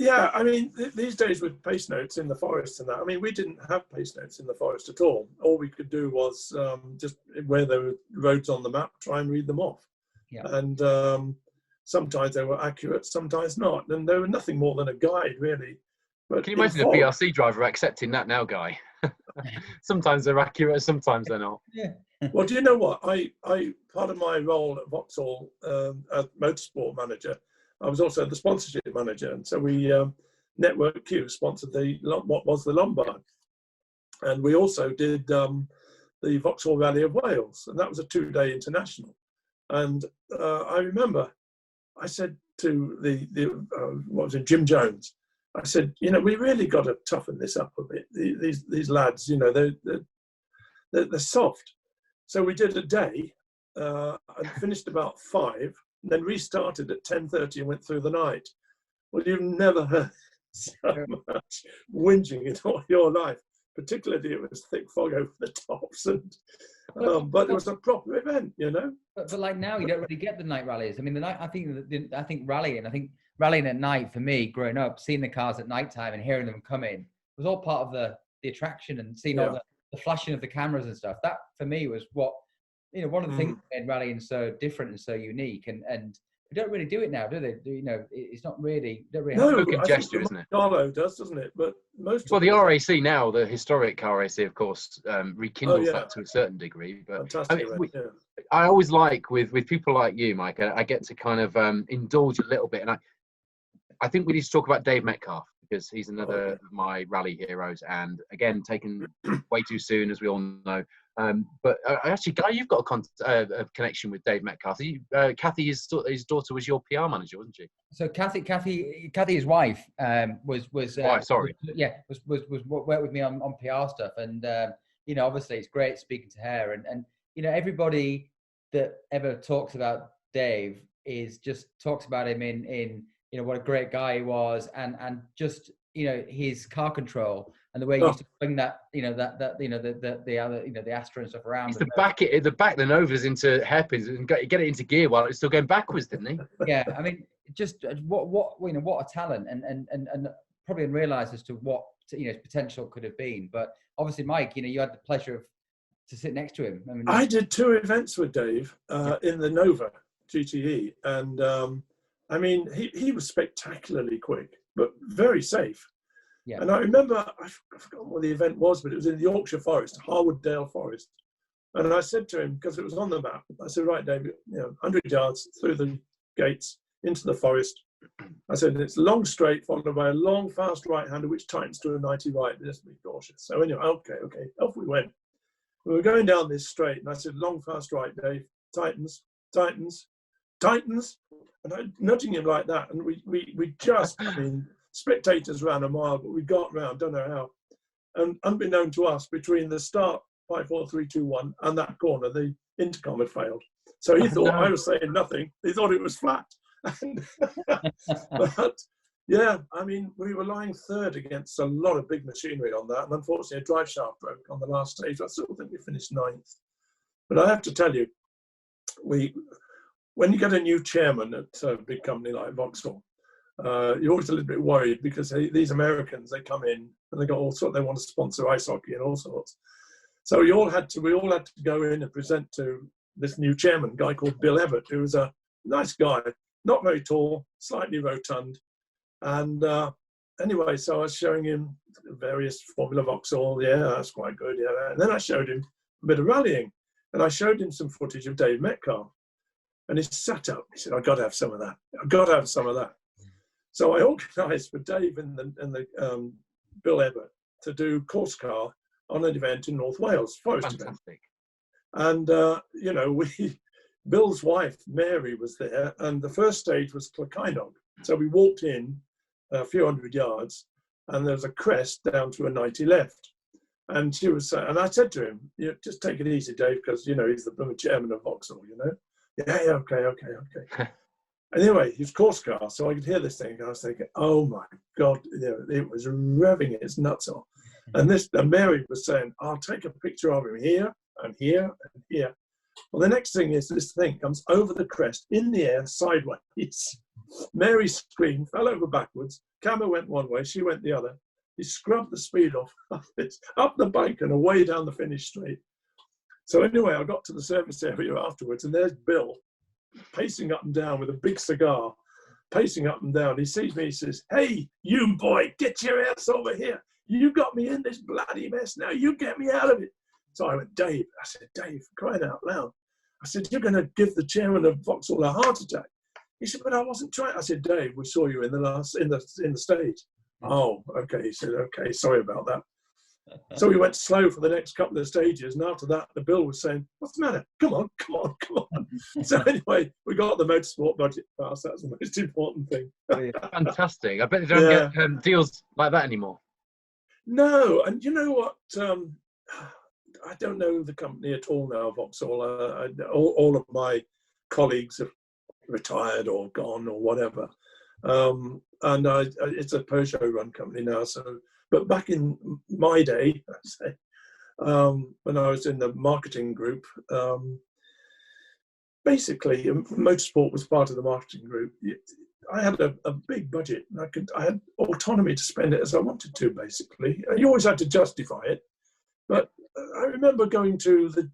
Speaker 3: Yeah, I mean, these days with pace notes in the forest and that, I mean, we didn't have pace notes in the forest at all. All we could do was just where there were roads on the map, try and read them off.
Speaker 2: Yeah.
Speaker 3: And sometimes they were accurate, sometimes not. And they were nothing more than a guide, really. But
Speaker 1: can you imagine a PRC driver accepting that now, Guy? Sometimes they're accurate, sometimes they're not.
Speaker 2: Yeah.
Speaker 3: Well, do you know what? I part of my role at Vauxhall as Motorsport manager, I was also the sponsorship manager, and so we Network Q sponsored what was the Lombard, and we also did the Vauxhall Rally of Wales, and that was a 2-day international. And I remember I said to what was it, Jim Jones, I said, you know, we really got to toughen this up a bit. These lads, you know, they're soft. So we did a day and finished about 5. Then restarted at 10:30 and went through the night. Well, you've never heard so much whinging in all your life. Particularly, it was thick fog over the tops, and but it was a proper event, you know.
Speaker 2: But like now, you don't really get the night rallies. I mean, the night. I think rallying at night for me, growing up, seeing the cars at night time and hearing them come in was all part of the attraction, and seeing all the flashing of the cameras and stuff. That for me was what. You know, one of the things that made rallying so different and so unique, and we don't really do it now, do they? You know, it's not really. Don't really
Speaker 3: no,
Speaker 1: a gesture, isn't it?
Speaker 3: Carlo does, doesn't it? But
Speaker 1: the RAC now, the historic RAC, of course, rekindles that to a certain degree. But
Speaker 3: fantastic,
Speaker 1: I always like with people like you, Mike. I get to kind of indulge a little bit, and I think we need to talk about Dave Metcalf, because he's another of my rally heroes, and again taken way too soon, as we all know. But actually, Guy, you've got a connection with Dave Metcalf. Kathy, his daughter, was your PR manager, wasn't she?
Speaker 2: So Kathy, his wife, was worked with me on PR stuff, and you know, obviously it's great speaking to her, and you know, everybody that ever talks about Dave talks about him in you know, what a great guy he was, and just, you know, his car control and the way he used to bring that, you know, the Astra and stuff around.
Speaker 1: He used to back the Novas into hairpins and get it into gear while it's still going backwards, didn't he?
Speaker 2: Yeah, I mean, just what you know, what a talent, and probably unrealised as to what, you know, his potential could have been. But obviously, Mike, you know, you had the pleasure to sit next to him.
Speaker 3: I did 2 events with Dave in the Nova GTE, and I mean, he was spectacularly quick, but very safe. Yeah. And I remember, I've forgotten what the event was, but it was in the Yorkshire Forest, Harwood-Dale Forest. And I said to him, because it was on the map, I said, right, David, you know, 100 yards through the gates into the forest. I said, it's a long straight followed by a long, fast right-hander, which tightens to a 90 right. Just be cautious. So anyway, okay, off we went. We were going down this straight, and I said, long, fast right, Dave, tightens. And I'm nudging him like that, and we just, I mean, spectators ran a mile, but we got round, don't know how. And unbeknown to us, between the start 5, 4, 3, 2, 1 and that corner, the intercom had failed. So he thought I was saying nothing. He thought it was flat. But yeah, I mean, we were lying third against a lot of big machinery on that, and unfortunately, a drive shaft broke on the last stage. I still think we finished 9th. But I have to tell you, when you get a new chairman at a big company like Vauxhall, you're always a little bit worried, because these Americans, they come in and they got all sorts. They want to sponsor ice hockey and all sorts. So we all had to go in and present to this new chairman, a guy called Bill Everett, who was a nice guy, not very tall, slightly rotund. And anyway, so I was showing him various Formula Vauxhall. Yeah, that's quite good. Yeah, and then I showed him a bit of rallying, and I showed him some footage of Dave Metcalf. And he sat up. He said, "I've got to have some of that. I've got to have some of that." So I organised for Dave and the Bill Everett to do course car on an event in North Wales, forest event. And you know, Bill's wife Mary was there, and the first stage was Clocainog. So we walked in a few hundred yards, and there was a crest down to a 90 left. And she was, and I said to him, "You just take it easy, Dave, because you know he's the chairman of Vauxhall, you know." Yeah, okay. Anyway, his course car, so I could hear this thing. And I was thinking, oh my God, you know, it was revving its nuts off. And Mary was saying, "I'll take a picture of him here and here and here." Well, the next thing is this thing comes over the crest in the air sideways Mary screamed, fell over backwards. Camera went one way, she went the other. He scrubbed the speed off, up the bank and away down the finish straight. So anyway, I got to the service area afterwards, and there's Bill pacing up and down with a big cigar, pacing up and down. He sees me, he says, "Hey, you boy, get your ass over here. You got me in this bloody mess now. You get me out of it." So I went, "Dave," I said, "Dave, crying out loud." I said, "You're going to give the chairman of Vauxhall a heart attack." He said, "But I wasn't trying." I said, "Dave, we saw you in the stage." "Oh, okay." He said, "Okay, sorry about that." So we went slow for the next couple of stages, and after that, the Bill was saying, "What's the matter? Come on, come on, come on." So anyway, we got the motorsport budget passed. That's the most important thing.
Speaker 1: Fantastic. I bet they don't get deals like that anymore.
Speaker 3: No, and you know what? I don't know the company at all now, Vauxhall. All of my colleagues have retired or gone or whatever. And it's a Peugeot-run company now. So, but back in my day, I say, when I was in the marketing group, basically, Motorsport was part of the marketing group. I had a big budget, and I had autonomy to spend it as I wanted to. Basically, you always had to justify it. But I remember going to the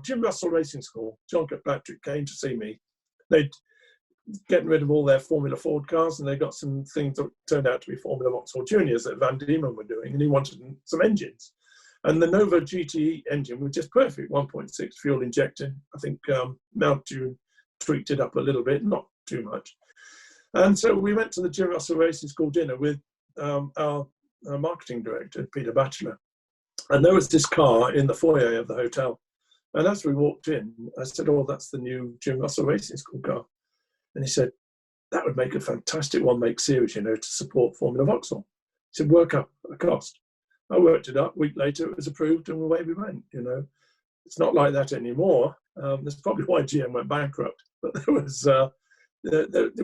Speaker 3: Jim Russell Racing School. John Kirkpatrick came to see me. They'd getting rid of all their Formula Ford cars, and they got some things that turned out to be Formula Vauxhall Juniors that Van Diemen were doing, and he wanted some engines. And the Nova GTE engine was just perfect, 1.6 fuel injected. I think Mount June tweaked it up a little bit, not too much. And so we went to the Jim Russell Racing School dinner with our marketing director, Peter Batchelor. And there was this car in the foyer of the hotel. And as we walked in, I said, "Oh, that's the new Jim Russell Racing School car." And he said, "That would make a fantastic one-make series, to support Formula Vauxhall." He said, "Work up a cost." I worked it up. A week later, it was approved, and away we went. It's not like that anymore. That's probably why GM went bankrupt. But there was,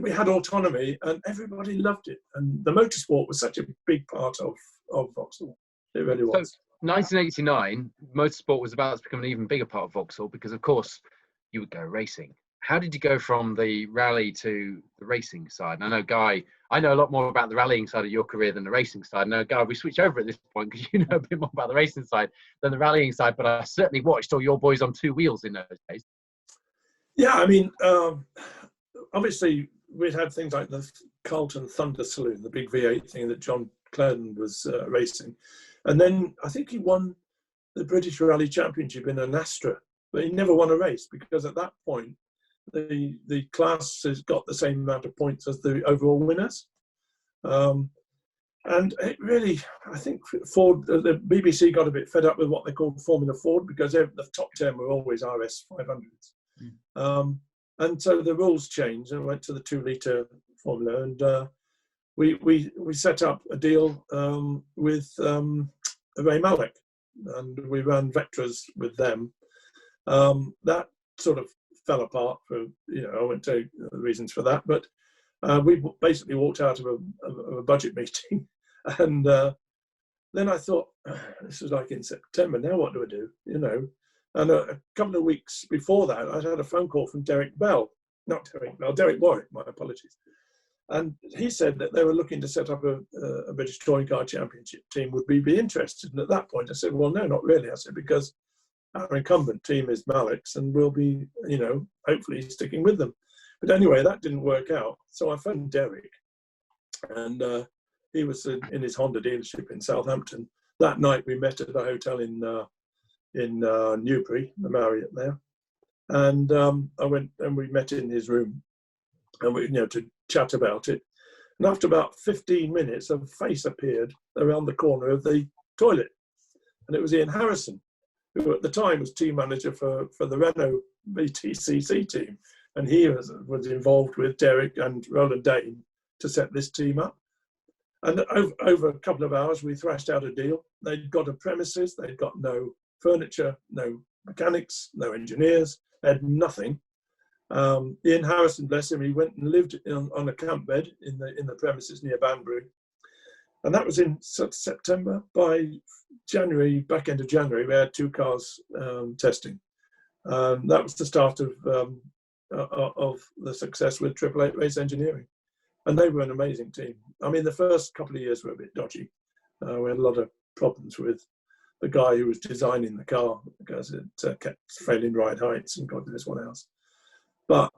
Speaker 3: we had autonomy, and everybody loved it. And the motorsport was such a big part of Vauxhall. It really was.
Speaker 1: So 1989, motorsport was about to become an even bigger part of Vauxhall because, of course, you would go racing. How did you go from the rally to the racing side? And I know, Guy, I know a lot more about the rallying side of your career than the racing side. I know, Guy, we switch over at this point because you know a bit more about the racing side than the rallying side, but I certainly watched all your boys on two wheels in those days.
Speaker 3: Yeah, I mean, obviously, we'd had things like the Carlton Thunder Saloon, the big V8 thing that John Cleland was racing. And then I think he won the British Rally Championship in an Astra, but he never won a race because at that point, the class has got the same amount of points as the overall winners. And it really, I think Ford, the BBC got a bit fed up with what they called Formula Ford because the top 10 were always RS 500s. And so the rules changed and went to the 2-litre formula. And we set up a deal with Ray Malek, and we ran Vectras with them. That sort of fell apart for, I won't tell you the reasons for that, but we basically walked out of a budget meeting. And then I thought, this was like in September, now what do I do? And a couple of weeks before that, I'd had a phone call from Derek Warwick, my apologies. And he said that they were looking to set up a British Touring Car Championship team. Would we be interested? And at that point, I said, well, no, not really. I said, because our incumbent team is Malik's and we'll be, hopefully sticking with them. But anyway, that didn't work out. So I phoned Derek, and he was in his Honda dealership in Southampton. That night we met at a hotel in Newbury, the Marriott there. And I went and we met in his room, and we, to chat about it. And after about 15 minutes, a face appeared around the corner of the toilet, and it was Ian Harrison, who at the time was team manager for the Renault VTCC team, and he was involved with Derek and Roland Dane to set this team up. And over a couple of hours, we thrashed out a deal. They'd got a premises, they'd got no furniture, no mechanics, no engineers, they had nothing. Ian Harrison, bless him, he went and lived on a camp bed in the premises near Banbury. And that was in September. By January, back end of January, we had 2 cars testing. That was the start of of the success with Triple Eight Race Engineering. And they were an amazing team. I mean, the first couple of years were a bit dodgy. We had a lot of problems with the guy who was designing the car because it kept failing ride heights and God knows what else. But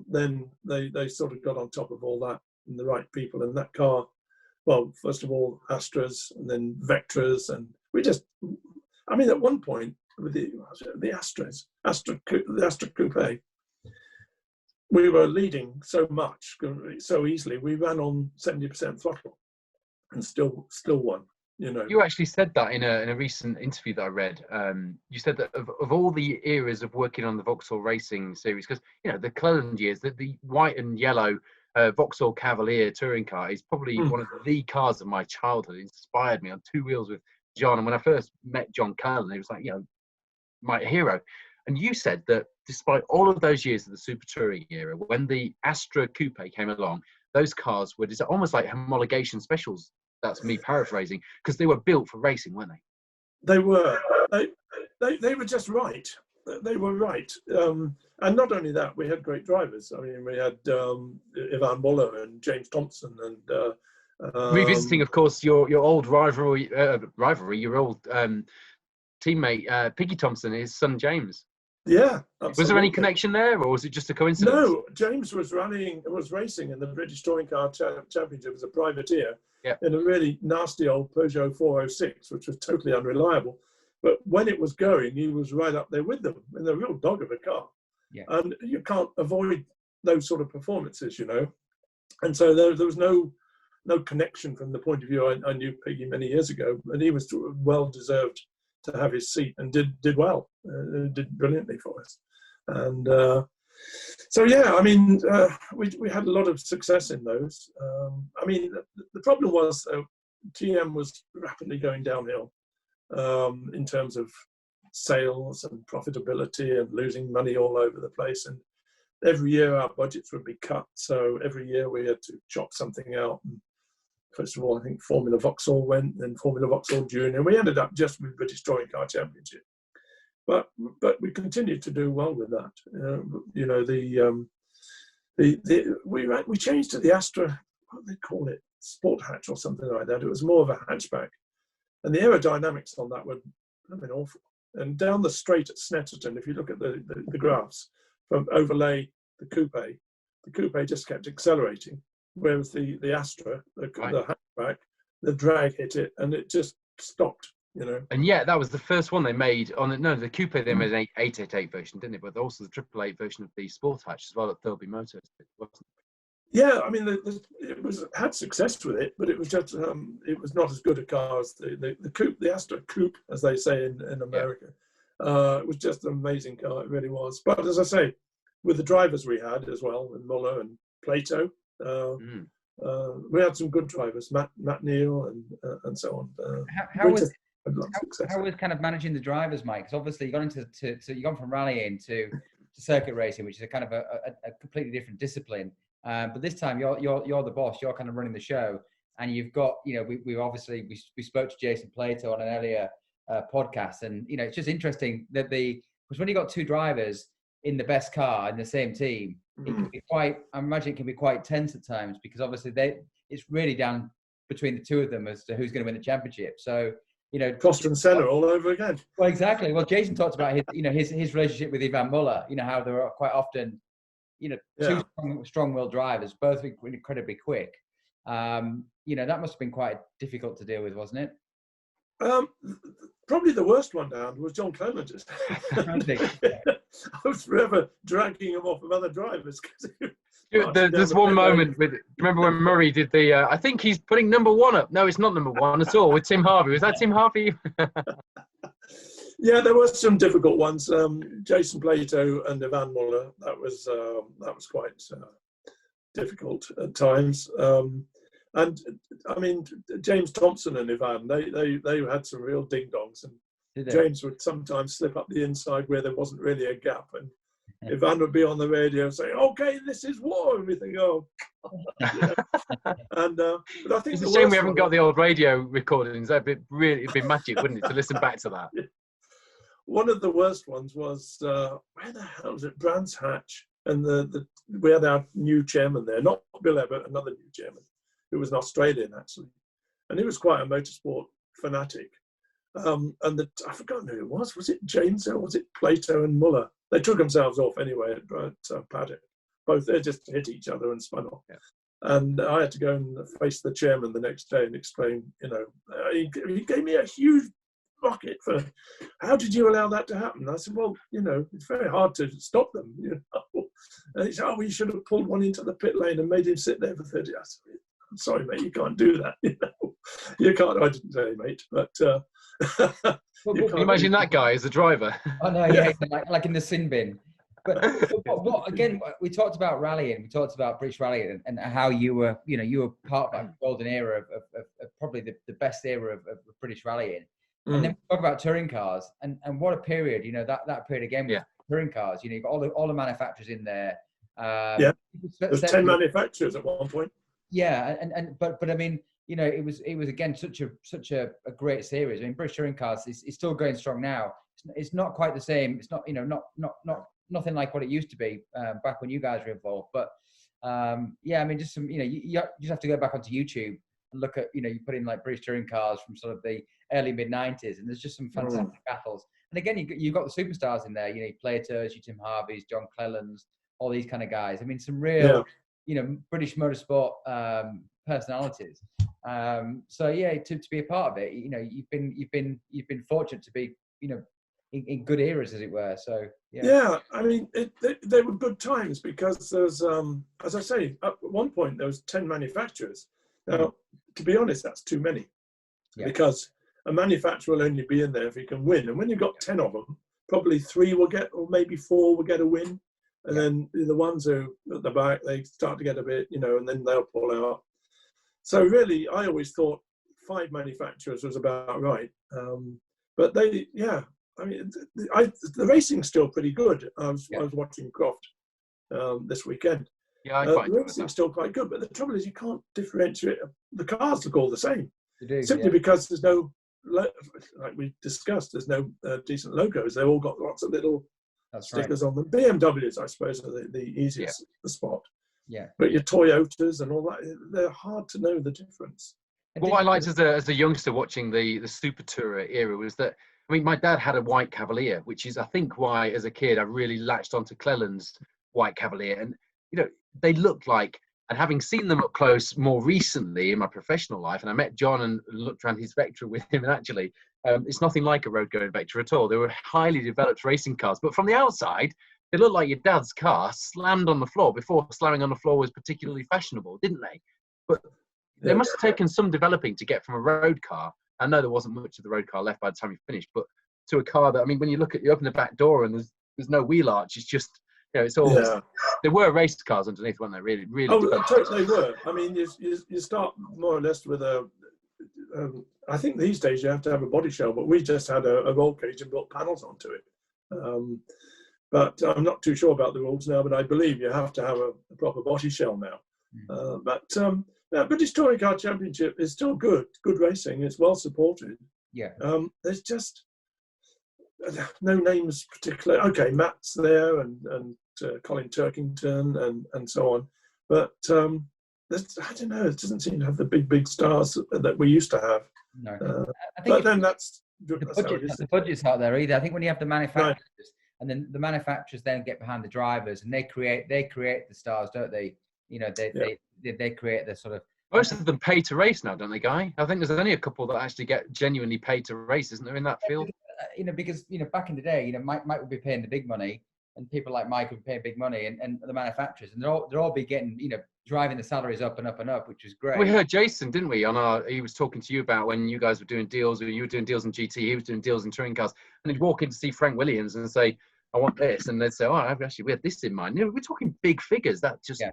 Speaker 3: then they sort of got on top of all that and the right people. And that car, well, first of all, Astras and then Vectras. And we just, I mean, at one point with the Astras, the Astra Coupe, we were leading so much, so easily. We ran on 70% throttle and still won. You know,
Speaker 1: you actually said that in a recent interview that I read. You said that of all the eras of working on the Vauxhall Racing series, because you know the Cleland years, the white and yellow Vauxhall Cavalier touring car is probably one of the cars of my childhood. It inspired me on two wheels with John. And when I first met John Cleland, he was like, you know, my hero. And you said that despite all of those years of the Super Touring era, when the Astra Coupe came along, those cars were almost like homologation specials. That's me paraphrasing, because they were built for racing, weren't they?
Speaker 3: They were. They were just right. They were right. And not only that, we had great drivers. I mean, we had Ivan Muller and James Thompson and
Speaker 1: revisiting, of course, your old rivalry, your old teammate Piggy Thompson, his son James.
Speaker 3: Yeah, absolutely.
Speaker 1: Was there any connection there, or was it just a coincidence?
Speaker 3: No, James was racing in the British Touring Car Championship as a privateer in a really nasty old Peugeot 406, which was totally unreliable. But when it was going, he was right up there with them in a real dog of a car. Yeah. And you can't avoid those sort of performances, you know. And so there was no connection from the point of view. I knew Piggy many years ago, and he was well deserved to have his seat and did well, did brilliantly for us. And so, yeah, I mean, we had a lot of success in those. I mean, the problem was GM was rapidly going downhill in terms of sales and profitability and losing money all over the place. And every year our budgets would be cut. So every year we had to chop something out. And first of all, I think Formula Vauxhall went, then Formula Vauxhall Junior. We ended up just with British Touring Car Championship, but we continued to do well with that. You know, we changed to the Astra, what do they call it, Sport Hatch or something like that. It was more of a hatchback, and the aerodynamics on that were awful. And down the straight at Snetterton, if you look at the graphs from overlay the coupe just kept accelerating. Whereas the Astra, the hatchback, the drag hit it and it just stopped, you know.
Speaker 1: And yeah, that was the first one they made on the coupe. They made an 888 version, didn't it? But also the 888 version of the Sport Hatch as well at Thirlby Motors, wasn't it?
Speaker 3: Yeah, I mean, it had success with it, but it was just it was not as good a car as the coupe, the Astra Coupe, as they say in America. Yeah. It was just an amazing car, it really was. But as I say, with the drivers we had as well, and Muller and Plato. We had some good drivers, Matt Neal and so on.
Speaker 2: How was kind of managing the drivers, Mike? Because obviously you got you gone from rallying to circuit racing, which is a kind of a completely different discipline. But this time you're the boss. You're kind of running the show, and you've got, you know, we spoke to Jason Plato on an earlier podcast, and you know it's just interesting that because when you got two drivers in the best car in the same team, it can be I imagine it can be quite tense at times, because obviously it's really down between the two of them as to who's going to win the championship. So, you know,
Speaker 3: Costa and Senna all over again.
Speaker 2: Well, exactly. Well, Jason talked about his relationship with Ivan Muller, you know, how there are quite often, you know, two strong-willed drivers, both incredibly quick. You know, that must have been quite difficult to deal with, wasn't it?
Speaker 3: Probably the worst one down was John Cleland. I was forever dragging him off of other drivers.
Speaker 1: There's one moment remember when Murray did the I think he's putting number one up. No, it's not number one at all, with Tim Harvey. Was that Tim Harvey?
Speaker 3: Yeah, there were some difficult ones. Jason Plato and Ivan Muller, that was quite difficult at times. And I mean, James Thompson and Ivan, they had some real ding-dongs, and James would sometimes slip up the inside where there wasn't really a gap, and Ivan would be on the radio saying, "Okay, this is war," and we think, "Oh." And but I think
Speaker 1: it's a shame we haven't got the old radio recordings. It'd be magic, wouldn't it, to listen back to that?
Speaker 3: Yeah. One of the worst ones was where the hell was it? Brands Hatch. And we had our new chairman there, not Bill Ebbett, another new chairman, who was an Australian actually, and he was quite a motorsport fanatic. And I forgot who it was. Was it James or was it Plato and Muller? They took themselves off anyway at Paddock. Both, they just hit each other and spun off. Yeah. And I had to go and face the chairman the next day and explain, he gave me a huge bucket for, how did you allow that to happen? I said, well, it's very hard to stop them. And he said, oh, we should have pulled one into the pit lane and made him sit there for 30 hours. I'm sorry, mate, you can't do that. You can't. I didn't say, mate, but
Speaker 1: can you imagine that guy as a driver?
Speaker 2: Oh no, yeah, like in the sin bin. But what again? We talked about rallying. We talked about British rallying and how you were part of that golden era of probably the best era of British rallying. And then we talk about touring cars and what a period. That period again with touring cars. You've got all the manufacturers in there.
Speaker 3: There's 10 manufacturers at one point.
Speaker 2: Yeah, but I mean, it was again such a great series. I mean, British touring cars is still going strong now. It's not quite the same. It's not nothing like what it used to be back when you guys were involved. But I mean, just some you just have to go back onto YouTube and look at you put in like British touring cars from sort of the early mid-90s, and there's just some fantastic battles. And again, you've got the superstars in there. Platos, Tim Harveys, John Clelands, all these kind of guys. I mean, some real British motorsport personalities. So yeah, to be a part of it, you've been fortunate to be in good eras, as it were. So
Speaker 3: yeah, I mean they were good times because there's as I say, at one point there was 10 manufacturers. Now to be honest, that's too many, because a manufacturer will only be in there if he can win, and when you've got 10 of them, probably 3 will get, or maybe 4 will get a win, and then the ones who at the back, they start to get a bit, and then they'll pull out. So really, I always thought 5 manufacturers was about right. But they, I mean, the racing's still pretty good. I was watching Croft this weekend.
Speaker 1: Yeah, I quite
Speaker 3: the racing's still quite good, but the trouble is you can't differentiate. The cars look all the same.
Speaker 2: They do,
Speaker 3: simply because there's no, like we discussed, there's no decent logos. They've all got lots of little stickers on them. BMWs, I suppose, are the easiest to spot.
Speaker 2: Yeah.
Speaker 3: But your Toyotas and all that, they're hard to know the difference.
Speaker 1: What I liked as a youngster watching the Super Tourer era was that, I mean, my dad had a white Cavalier, which is, I think, why as a kid I really latched onto Cleland's white Cavalier. And, they looked like, and having seen them up close more recently in my professional life, and I met John and looked around his Vectra with him, and actually, it's nothing like a road-going Vectra at all. They were highly developed racing cars, but from the outside, they looked like your dad's car slammed on the floor before slamming on the floor was particularly fashionable, didn't they? But they must have taken some developing to get from a road car. I know there wasn't much of the road car left by the time you finished, but to a car that, I mean, when you open the back door and there's no wheel arch, it's just, it's all, there were race cars underneath, weren't they? Really, really.
Speaker 3: Oh, totally were. I mean, you start more or less with I think these days you have to have a body shell, but we just had a roll cage and built panels onto it. But I'm not too sure about the rules now, but I believe you have to have a proper body shell now. But British Touring Car Championship is still good racing. It's well supported.
Speaker 2: Yeah.
Speaker 3: There's just no names particularly. Okay, Matt's there and Colin Turkington and so on. But I don't know. It doesn't seem to have the big stars that we used to have.
Speaker 2: No. I think
Speaker 3: but then that's
Speaker 2: the budget's not there either. I think when you have the manufacturers, and then the manufacturers then get behind the drivers, and they create the stars, don't they? They create the sort of.
Speaker 1: Most of them pay to race now, don't they, Guy? I think there's only a couple that actually get genuinely paid to race, isn't there, in that field?
Speaker 2: Because back in the day, Mike would be paying the big money, and people like Mike would pay big money, and the manufacturers, and they're all be getting, driving the salaries up and up and up, which is great.
Speaker 1: We heard Jason, didn't we? He was talking to you about when you guys were doing deals, or you were doing deals in GT, he was doing deals in touring cars, and he'd walk in to see Frank Williams and say, I want this, and they'd say, oh, we had this in mind. We're talking big figures. That just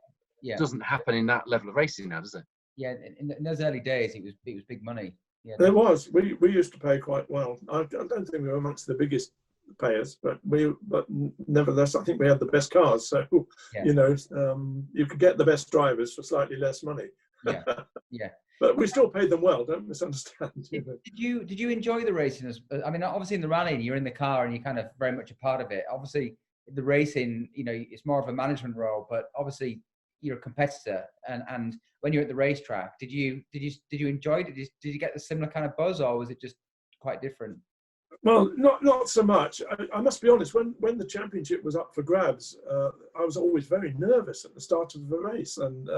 Speaker 1: doesn't happen in that level of racing now, does it?
Speaker 2: Yeah, in those early days, it was big money. Yeah,
Speaker 3: there was. We used to pay quite well. I don't think we were amongst the biggest payers, but nevertheless, I think we had the best cars. So you could get the best drivers for slightly less money.
Speaker 2: Yeah.
Speaker 3: But we still paid them well. Don't misunderstand.
Speaker 2: Did you enjoy the racing? I mean, obviously in the rally, you're in the car and you're kind of very much a part of it. Obviously, the racing, you know, it's more of a management role, but obviously you're a competitor. And when you're at the racetrack, did you enjoy it? Did you get the similar kind of buzz, or was it just quite different?
Speaker 3: Well, not so much. I must be honest. When the championship was up for grabs, I was always very nervous at the start of the race and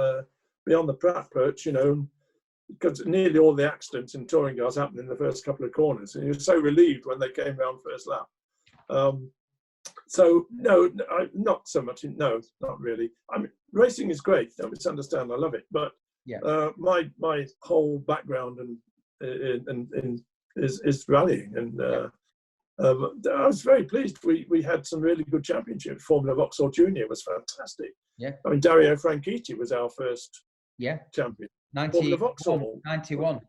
Speaker 3: beyond the Pratt perch, you know, because nearly all the accidents in touring cars happened in the first couple of corners, and you were so relieved when they came round first lap. So no, not so much. No, not really. I mean, racing is great. Don't misunderstand. I love it. But
Speaker 2: yeah,
Speaker 3: my whole background is rallying, and I was very pleased. We had some really good championships. Formula Vauxhall Junior was fantastic.
Speaker 2: Yeah.
Speaker 3: I mean, Dario Franchitti was our first champion.
Speaker 2: 91.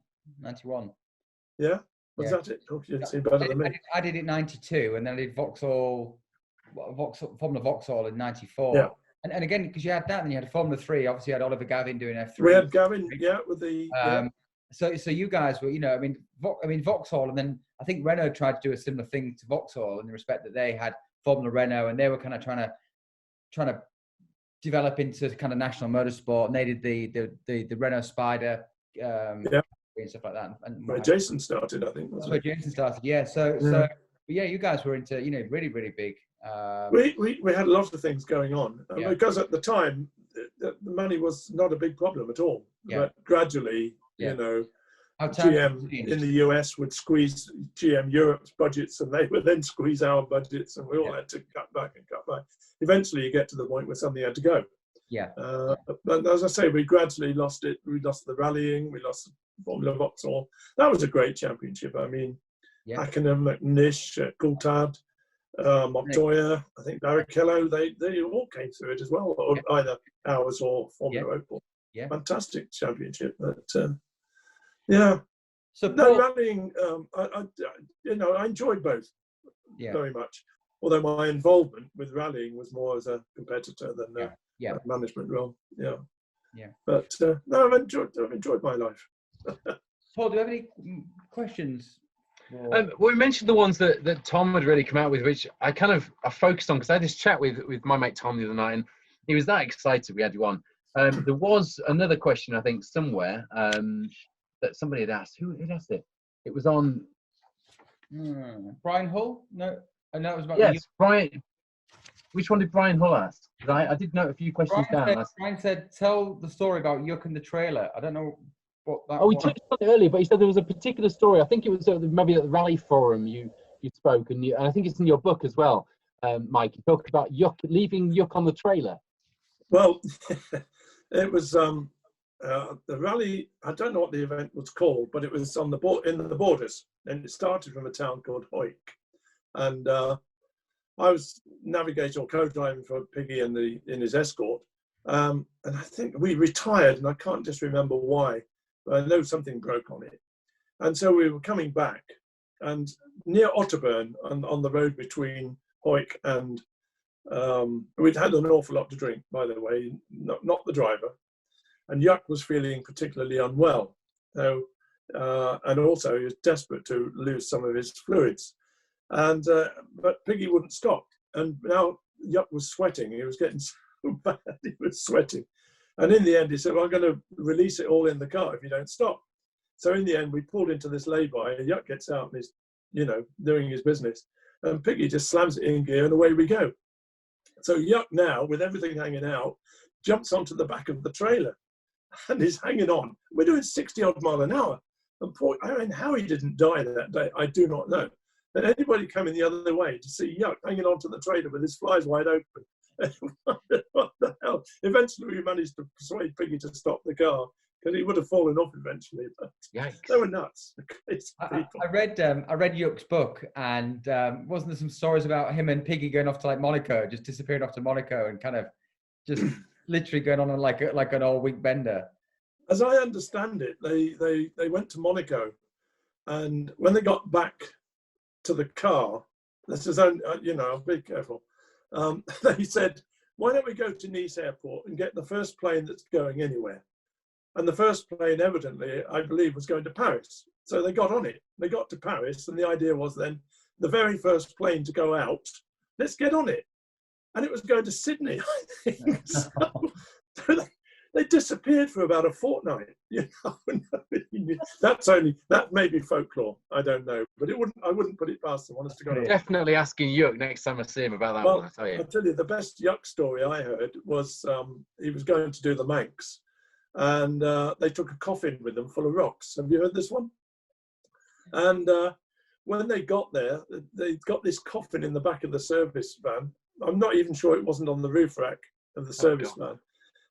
Speaker 3: Yeah. Was that it? Oh, you see better than me.
Speaker 2: I did it 92, and then I did Formula Vauxhall in 94.
Speaker 3: Yeah.
Speaker 2: And again, because you had that, and you had Formula 3. Obviously, you had Oliver Gavin doing F3.
Speaker 3: We had Gavin, with the.
Speaker 2: So you guys were, you know, I mean Vauxhall, and then I think Renault tried to do a similar thing to Vauxhall in the respect that they had Formula Renault, and they were kind of trying to develop into kind of national motorsport, and they did the Renault Spider, and stuff like that. And
Speaker 3: where Jason started, I think.
Speaker 2: That's where Jason started, yeah. So you guys were into, you know, really, really big.
Speaker 3: We had a lot of things going on because at the time the money was not a big problem at all. But gradually, you know, GM in the US would squeeze GM Europe's budgets, and they would then squeeze our budgets, and we all had to cut back. Eventually, you get to the point where something had to go. But as I say, we gradually lost it. We lost the rallying. We lost Formula Vauxhall. That was a great championship. I mean, Hakkinen, McNish, Coulthard, Montoya, I think Barrichello, they all came through it as well, or either ours or Formula Opel. Fantastic championship. But so no rallying. I enjoyed both very much. Although my involvement with rallying was more as a competitor than a management role. But no, I've enjoyed my life.
Speaker 2: Paul, do you have any questions?
Speaker 1: We mentioned the ones that Tom had really come out with, which I focused on because I had this chat with my mate Tom the other night, and he was that excited we had you on. There was another question, I think, somewhere that somebody had asked. Who had asked it? It was on
Speaker 2: Brian Hull? No, it was about
Speaker 1: Brian. Which one did Brian Hull ask? I did note a few questions down.
Speaker 2: Brian said, "Tell the story about Yuck and the trailer." I don't know what that.
Speaker 1: We touched on it earlier, but he said there was a particular story. I think it was maybe at the Rally Forum you spoke, and I think it's in your book as well, Mike. You talked about leaving Yuck on the trailer.
Speaker 3: Well, it was the rally. I don't know what the event was called, but it was on in the Borders, and it started from a town called Hoyk, and I was navigating or co-driving for Piggy in his Escort, and I think we retired, and I can't just remember why, but I know something broke on it, and so we were coming back, and near Otterburn on the road between Hoyk and we'd had an awful lot to drink, by the way, not the driver, and Yuck was feeling particularly unwell, so and also he was desperate to lose some of his fluids. And but Piggy wouldn't stop, and now Yuck was sweating. He was getting so bad, he was sweating, and in the end he said, well, "I'm going to release it all in the car if you don't stop." So in the end we pulled into this lay-by, and Yuck gets out and is, doing his business, and Piggy just slams it in gear, and away we go. So Yuck now, with everything hanging out, jumps onto the back of the trailer, and is hanging on. We're doing 60-odd mile an hour, and how he didn't die that day, I do not know. And anybody coming the other way to see Yuck hanging onto the trailer with his flies wide open. What the hell? Eventually we managed to persuade Piggy to stop the car, because he would have fallen off eventually. But they were nuts.
Speaker 2: I read Yuck's book, and wasn't there some stories about him and Piggy going off to like Monaco, just disappearing off to Monaco, and kind of just literally going on like an all-week bender?
Speaker 3: As I understand it, they went to Monaco, and when they got back to the car, this is, be careful. They said, "Why don't we go to Nice Airport and get the first plane that's going anywhere?" And the first plane, evidently, I believe, was going to Paris. So they got on it. They got to Paris, and the idea was then the very first plane to go out, let's get on it. and it was going to Sydney, I think. So they disappeared for about a fortnight. You know, that may be folklore. I don't know, but I wouldn't put it past them. Honest to God.
Speaker 1: Definitely asking Yuck next time I see him about that one. I tell you.
Speaker 3: I'll tell you, the best Yuck story I heard was he was going to do the Manx, and they took a coffin with them full of rocks. Have you heard this one? And when they got there, they got this coffin in the back of the service van. I'm not even sure it wasn't on the roof rack of the service van.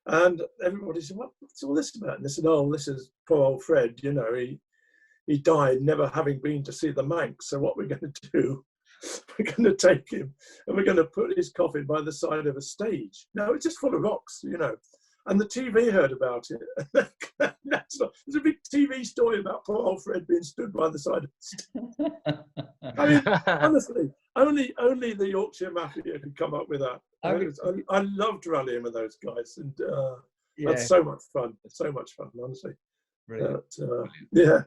Speaker 3: And everybody said, what's all this about? And they said, oh, this is poor old Fred. You know, he died never having been to see the Manx. So what we're going to do, we're going to take him and we're going to put his coffin by the side of a stage. No, it's just full of rocks, you know. And the TV heard about it. There's a big TV story about poor old Fred being stood by the side of the stage. I mean, honestly, only the Yorkshire Mafia could come up with that. I loved rallying with those guys, and that's so much fun. It's so much fun, honestly. Yeah,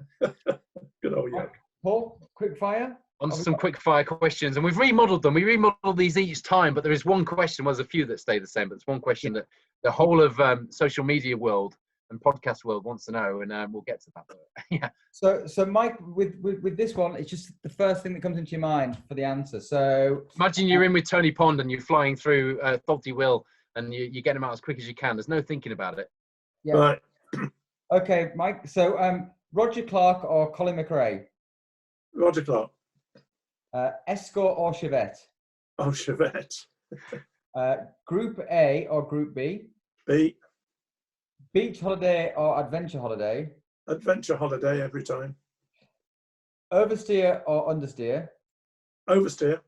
Speaker 3: good old Yuck.
Speaker 2: Paul, quick fire.
Speaker 1: On some quick fire questions, and we've remodeled them. We remodeled these each time, but there is one question. Well, there's a few that stay the same, but it's one question that the whole of social media world and podcast world wants to know, and we'll get to that. Yeah.
Speaker 2: So Mike, with this one, it's just the first thing that comes into your mind for the answer. So
Speaker 1: imagine you're in with Tony Pond and you're flying through Tholte Will, and you get them out as quick as you can. There's no thinking about it.
Speaker 2: Yeah. Right. Okay, Mike. So Roger Clark or Colin McRae?
Speaker 3: Roger Clark.
Speaker 2: Escort or Chevette?
Speaker 3: Oh, Chevette.
Speaker 2: Group A or Group B?
Speaker 3: B.
Speaker 2: Beach holiday or adventure holiday?
Speaker 3: Adventure holiday every time.
Speaker 2: Oversteer or understeer?
Speaker 3: Oversteer.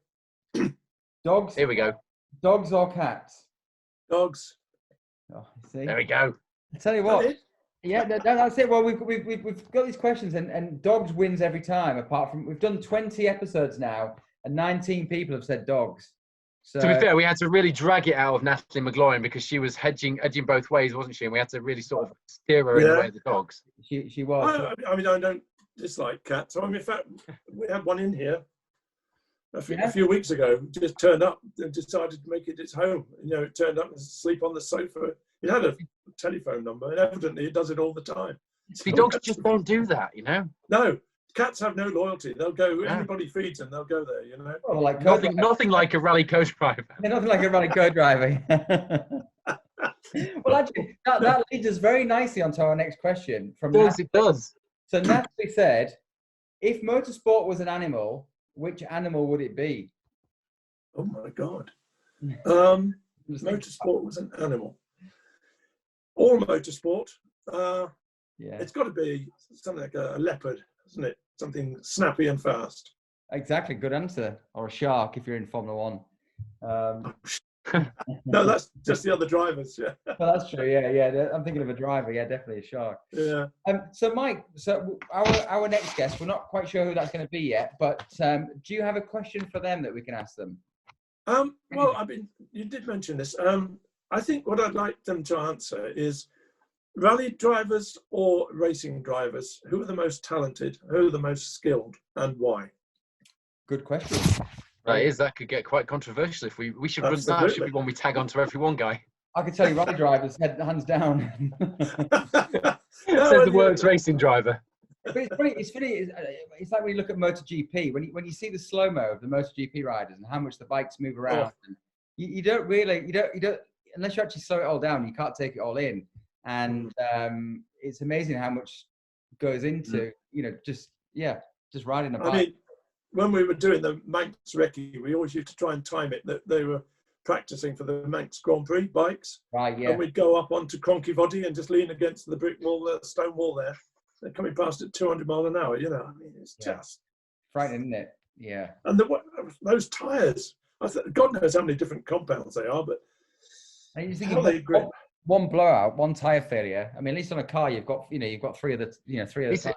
Speaker 2: Dogs.
Speaker 1: Here we go.
Speaker 2: Dogs or cats?
Speaker 3: Dogs.
Speaker 2: Oh, see?
Speaker 1: There we go.
Speaker 2: I tell you what. Yeah, that's it. Well, we've got these questions, and dogs wins every time. Apart from we've done 20 episodes now, and 19 people have said dogs. So,
Speaker 1: to be fair, we had to really drag it out of Natalie McLaurin because she was edging both ways, wasn't she? And we had to really sort of steer her in the way of the dogs.
Speaker 2: She was.
Speaker 3: I mean, I don't dislike cats. I mean, in fact, we had one in here a few weeks ago. Just turned up and decided to make it its home. You know, it turned up and sleep on the sofa. It had a telephone number, and evidently it does it all like
Speaker 1: See, dogs just don't do that, you know.
Speaker 3: No, cats have no loyalty. They'll go. Anybody feeds them, they'll go there. You know.
Speaker 2: Oh, like
Speaker 1: nothing like a rally co-driver.
Speaker 2: Yeah, nothing like a rally co-driver. Well, actually, that leads us very nicely onto our next question.
Speaker 1: It does.
Speaker 2: So Natalie said, "If motorsport was an animal, which animal would it be?"
Speaker 3: Oh my God. Motorsport was an animal. Or motorsport. It's got to be something like a leopard, isn't it? Something snappy and fast.
Speaker 2: Exactly, good answer. Or a shark if you're in Formula 1.
Speaker 3: No, that's just the other drivers. Yeah.
Speaker 2: Well, that's true. Yeah. I'm thinking of a driver. Yeah, definitely a shark.
Speaker 3: Yeah.
Speaker 2: So Mike, our next guest, we're not quite sure who that's going to be yet, but do you have a question for them that we can ask them?
Speaker 3: Well, I mean, you did mention this. I think what I'd like them to answer is rally drivers or racing drivers, who are the most talented, who are the most skilled, and why?
Speaker 2: Good question.
Speaker 1: That could get quite controversial if we should run that. It should be one we tag onto every one guy.
Speaker 2: I can tell you rally drivers, hands down.
Speaker 1: Says the works racing driver.
Speaker 2: But it's funny. It's like when you look at MotoGP, when you see the slow-mo of the MotoGP riders and how much the bikes move around, and you don't unless you actually slow it all down, you can't take it all in. And it's amazing how much goes into, just riding a bike.
Speaker 3: I mean, when we were doing the Manx Recce, we always used to try and time it that they were practicing for the Manx Grand Prix bikes.
Speaker 2: Right, yeah.
Speaker 3: And we'd go up onto Cronky and just lean against the brick wall, the stone wall there. They're coming past at 200 miles an hour, you know. I mean, it's just
Speaker 2: frightening, isn't it? Yeah.
Speaker 3: And those tyres, God knows how many different compounds they are, but
Speaker 2: and you're thinking one blowout, one tyre failure. I mean, at least on a car, you've got three of the tyres.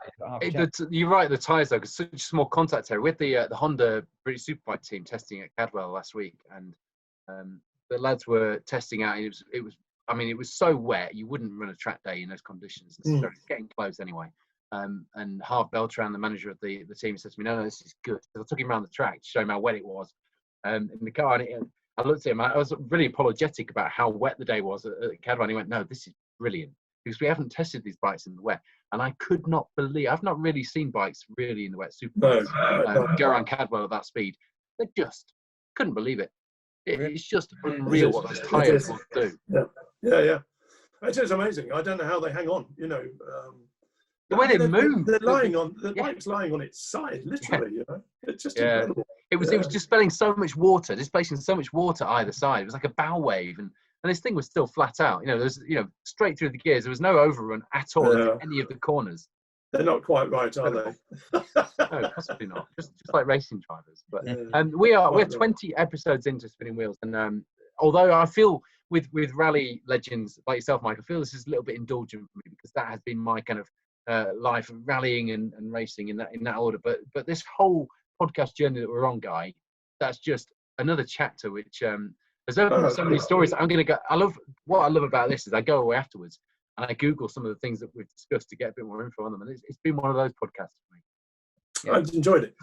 Speaker 1: You're right, the tyres though, because such small contact area. With the Honda British Superbike team testing at Cadwell last week, and the lads were testing out. It was so wet you wouldn't run a track day in those conditions. So it's getting close anyway. And Harv Beltran, the manager of the team, said to me, "No, this is good." So I took him around the track to show him how wet it was in the car, and I looked at him. I was really apologetic about how wet the day was at Cadwell. He went, "No, this is brilliant because we haven't tested these bikes in the wet." And I could not believe, I've not really seen bikes really in the wet, super
Speaker 3: No,
Speaker 1: go around Cadwell at that speed. They just couldn't believe it. It's just unreal what those tyres will do.
Speaker 3: Yeah. It is amazing. I don't know how they hang on. You know,
Speaker 1: the way they move.
Speaker 3: They're lying on the bike's lying on its side, literally. You know, it's just incredible.
Speaker 1: It was dispelling so much water, displacing so much water either side. It was like a bow wave, and this thing was still flat out. You know, there's straight through the gears. There was no overrun at all in any of the corners.
Speaker 3: They're not quite right, are they?
Speaker 1: No, possibly not. Just like racing drivers. But we're 20 episodes into Spinning Wheels, and although I feel with rally legends like yourself, Mike, I feel this is a little bit indulgent for me because that has been my kind of life, rallying and racing in that order. But this whole podcast journey that we're on, Guy, that's just another chapter which there's opened up so many stories. I'm gonna go. What I love about this is I go away afterwards and I Google some of the things that we've discussed to get a bit more info on them, and it's been one of those podcasts for me.
Speaker 3: Yeah. I've enjoyed it.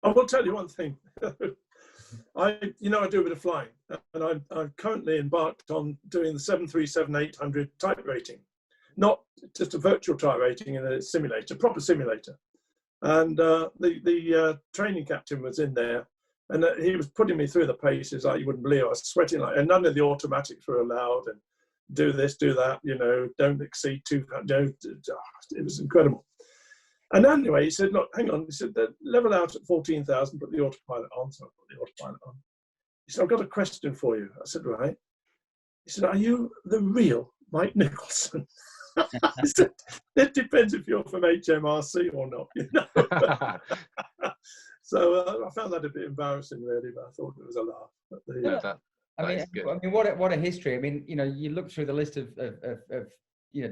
Speaker 3: I will tell you one thing. I do a bit of flying, and I'm currently embarked on doing the 737-800 type rating, not just a virtual type rating in a simulator, proper simulator. And the training captain was in there, and he was putting me through the paces like you wouldn't believe. I was sweating and none of the automatics were allowed, and do this, do that, don't exceed 2. It was incredible. And anyway, he said, look, hang on. He said, level out at 14,000, put the autopilot on. So I put the autopilot on. He said, I've got a question for you. I said, right. He said, are you the real Mike Nicholson? I said, it depends if you're from HMRC or not. So I found that a bit embarrassing, really, but I thought it was a laugh. But
Speaker 2: I mean, what a history. I mean, you look through the list of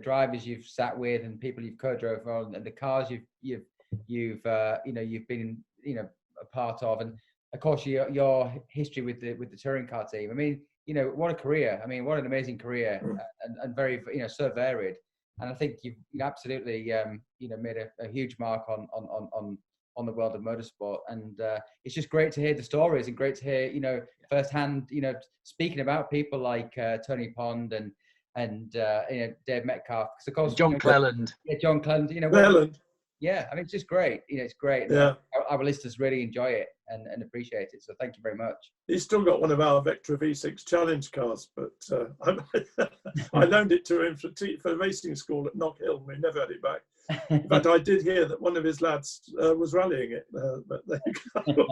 Speaker 2: drivers you've sat with and people you've co-drove on, and the cars you've been a part of, and of course your history with the touring car team. I mean, what a career. I mean, what an amazing career, and very so varied. And I think you've absolutely made a huge mark on the world of motorsport, and it's just great to hear the stories and great to hear firsthand speaking about people like Tony Pond and Dave Metcalf, because of course
Speaker 1: John Cleland.
Speaker 2: John Cleland.
Speaker 3: Cleland.
Speaker 2: Yeah, I mean, it's just great. It's great.
Speaker 3: Yeah.
Speaker 2: Our listeners really enjoy it and appreciate it. So thank you very much.
Speaker 3: He's still got one of our Vectra V6 Challenge cars, but I loaned it to him for racing school at Knock Hill. We never had it back. In fact, I did hear that one of his lads was rallying it, but there you go.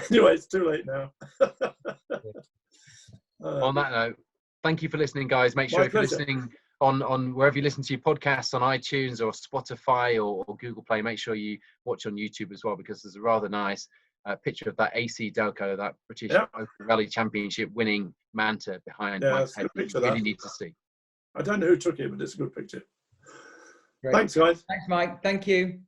Speaker 3: Anyway, it's too late now.
Speaker 1: On that note, thank you for listening, guys. Make sure if you're listening on wherever you listen to your podcasts, on iTunes or Spotify or Google Play, make sure you watch on YouTube as well, because there's a rather nice picture of that AC Delco, that British Open Rally Championship winning Manta behind Mike's head. You really need to see.
Speaker 3: I don't know who took it, but it's a good picture.
Speaker 2: Great.
Speaker 3: Thanks, guys.
Speaker 2: Thanks, Mike. Thank you.